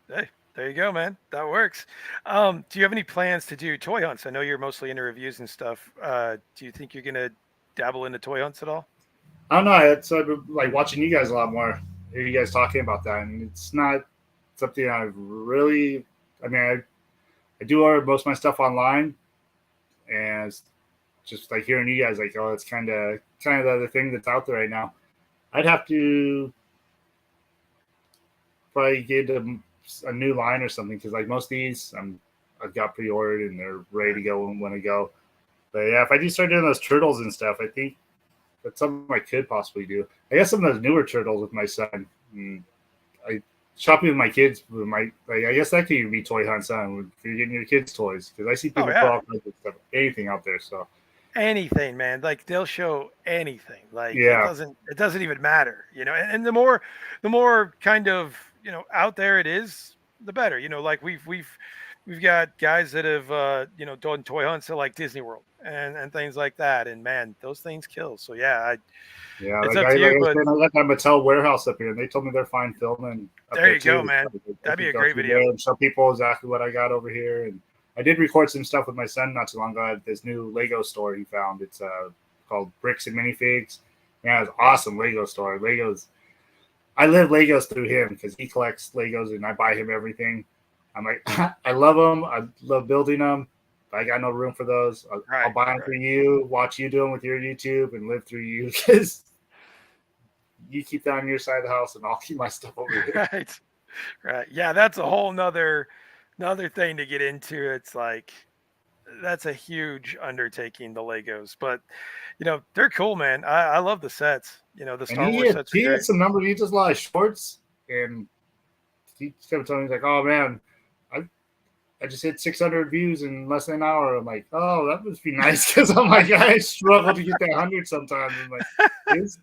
Hey, there you go, man. That works. Do you have any plans to do toy hunts? I know you're mostly into reviews and stuff. Do you think you're gonna dabble into toy hunts at all? I don't know. I've been like watching you guys a lot more. Hear you guys talking about that. And it's not something I've really, I mean, I do order most of my stuff online. And it's just like hearing you guys like, oh, it's kind of the other thing that's out there right now. I'd have to probably get a new line or something because like most of these I've got pre-ordered and they're ready to go when I go. But yeah, if I do start doing those turtles and stuff, I think that's something I could possibly do. I guess some of those newer turtles with my son. I shopping with my kids. I guess that could even be toy hunts on if you're getting your kids toys because I see Oh people put yeah. all kinds of stuff, anything out there. So Anything, man. Like they'll show anything. Like yeah, it doesn't even matter, you know. And the more kind of, you know, out there it is, the better. You know, like we've got guys that have done toy hunts at like Disney World and things like that. And man, those things kill. So yeah, yeah. it's Like up I to like you, I but said, I got that Mattel warehouse up here, and they told me they're fine filming up there there you go, too. man. I That'd be could a go great through video. there and show people exactly what I got over here. And I did record some stuff with my son not too long ago at this new Lego store he found. It's called Bricks and Minifigs. Yeah, it's awesome Lego store. Legos. I live Legos through him because he collects Legos and I buy him everything. I'm like, I love them. I love building them. But I got no room for those. I'll Right, buy them right. for you, watch you do them with your YouTube, and live through you because you keep that on your side of the house and I'll keep my stuff over here. Right. Right. Yeah, that's a whole another thing to get into. It's like that's a huge undertaking, the Legos. But you know, they're cool, man. I love the sets. You know, the And Star Wars sets are he had great. some numbers. He does a lot of shorts, and he kept telling me, he's like, "Oh man, I I just hit 600 views in less than an hour." I'm like, "Oh, that must be nice," because I'm like, I struggle to get that 100 sometimes. I'm like, his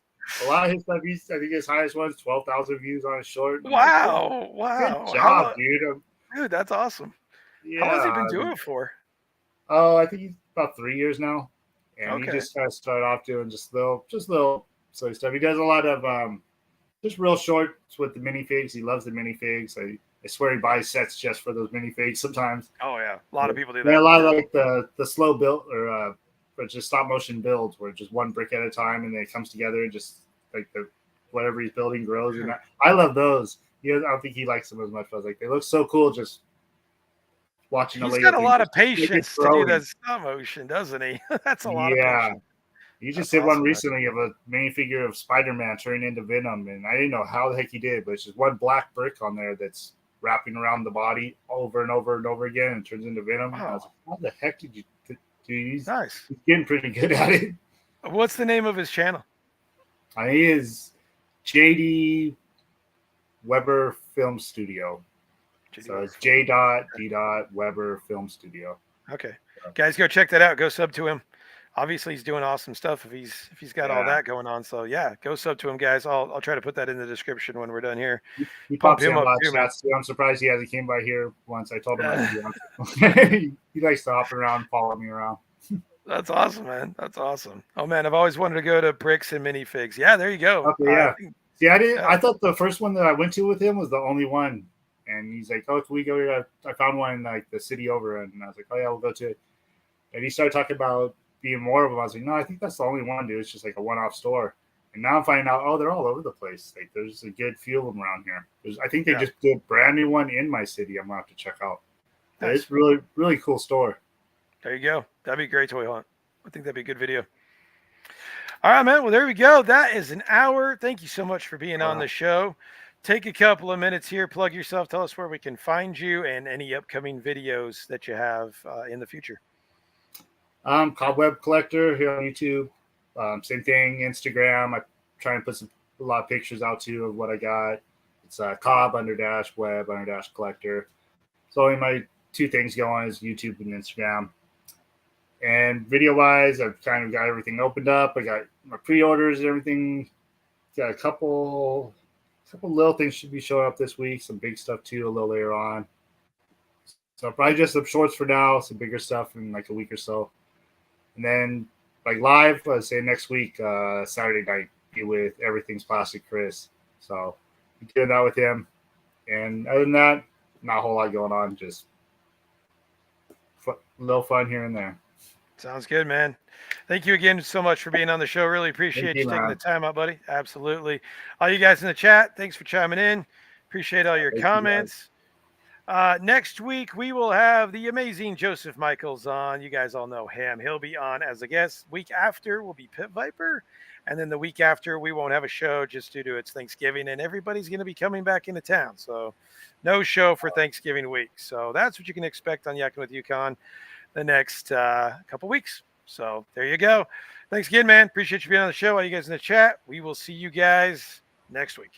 a lot of his stuff. I think his highest one is 12,000 views on a short. I'm like, Wow. good Wow. How job, long, dude. dude, that's awesome. How long has he been Yeah. doing it for? Oh, I think he's about 3 years now, and he Okay. just kind of started off doing just little silly stuff. He does a lot of just real shorts with the minifigs. He loves the minifigs. I swear he buys sets just for those minifigs sometimes. Oh yeah. A lot of people do Yeah, a that. lot of Yeah. like the slow build or just stop motion builds where just one brick at a time and then it comes together and just like the whatever he's building grows. And I love those. I don't think he likes them as much, but I was like, they look so cool just watching a He's Lego got a thing lot just of make it patience to do growing. that stop motion, doesn't he? That's a lot of Yeah. patience. You just That's did one awesome, man. recently of a minifigure of Spider-Man turning into Venom, and I didn't know how the heck he did, but it's just one black brick on there that's wrapping around the body over and over and over again and turns into Venom. And I was Wow. like, how the heck did you do? Nice. He's getting pretty good at it. What's the name of his channel? He is JD Weber Film Studio. JD So Weber it's Film. J.D. Weber Film Studio. Okay. Guys, go check that out. Go sub to him. Obviously, he's doing awesome stuff if he's got all Yeah. that going on. So yeah, go sub to him, guys. I'll try to put that in the description when we're done here. He Pump pops in him a up lot of too, man. chats too. I'm surprised he hasn't came by here once. I told him I could be on. He likes to hop around, follow me around. That's awesome, man. That's awesome. Oh man, I've always wanted to go to Bricks and Minifigs. Yeah, there you go. Okay, I yeah. think See, I didn't. yeah. I thought the first one that I went to with him was the only one, and he's like, "Oh, can we go here?" I found one in like the city over, and I was like, "Oh yeah, we'll go to it." And he started talking about being more of them. I was like, "No, I think that's the only one, dude. It's just like a one-off store." And now I'm finding out, oh, they're all over the place. Like, there's a good few of them around here. I think they Yeah. just did a brand new one in my city. I'm gonna have to check out. But Nice. it's really, really cool store. There you go. That'd be a great toy hunt. I think that'd be a good video. All right, man. Well, there we go. That is an hour. Thank you so much for being on the show. Take a couple of minutes here, plug yourself, tell us where we can find you and any upcoming videos that you have in the future. Cob Web Collector here on YouTube. Same thing, Instagram. I trying to put a lot of pictures out too of what I got. It's Cob _Web _Collector. So only my two things going is YouTube and Instagram. And video wise, I've kind of got everything opened up. I got my pre-orders and everything. Got a couple little things should be showing up this week. Some big stuff too a little later on. So probably just some shorts for now, some bigger stuff in like a week or so. And then like live, I'd say next week, Saturday night, be with Everything's Plastic Chris. So doing that with him. And other than that, not a whole lot going on. Just a little fun here and there. Sounds good, man. Thank you again so much for being on the show. Really appreciate you taking man. the time out, buddy. Absolutely. All you guys in the chat, thanks for chiming in. Appreciate all your comments. Next week, we will have the amazing Joseph Michaels on. You guys all know him. He'll be on as a guest. Week after will be Pit Viper. And then the week after, we won't have a show just due to it's Thanksgiving. And everybody's going to be coming back into town. So no show for Thanksgiving week. So that's what you can expect on Yakin with Yukon the next couple weeks. So there you go. Thanks again, man. Appreciate you being on the show. All you guys in the chat. We will see you guys next week.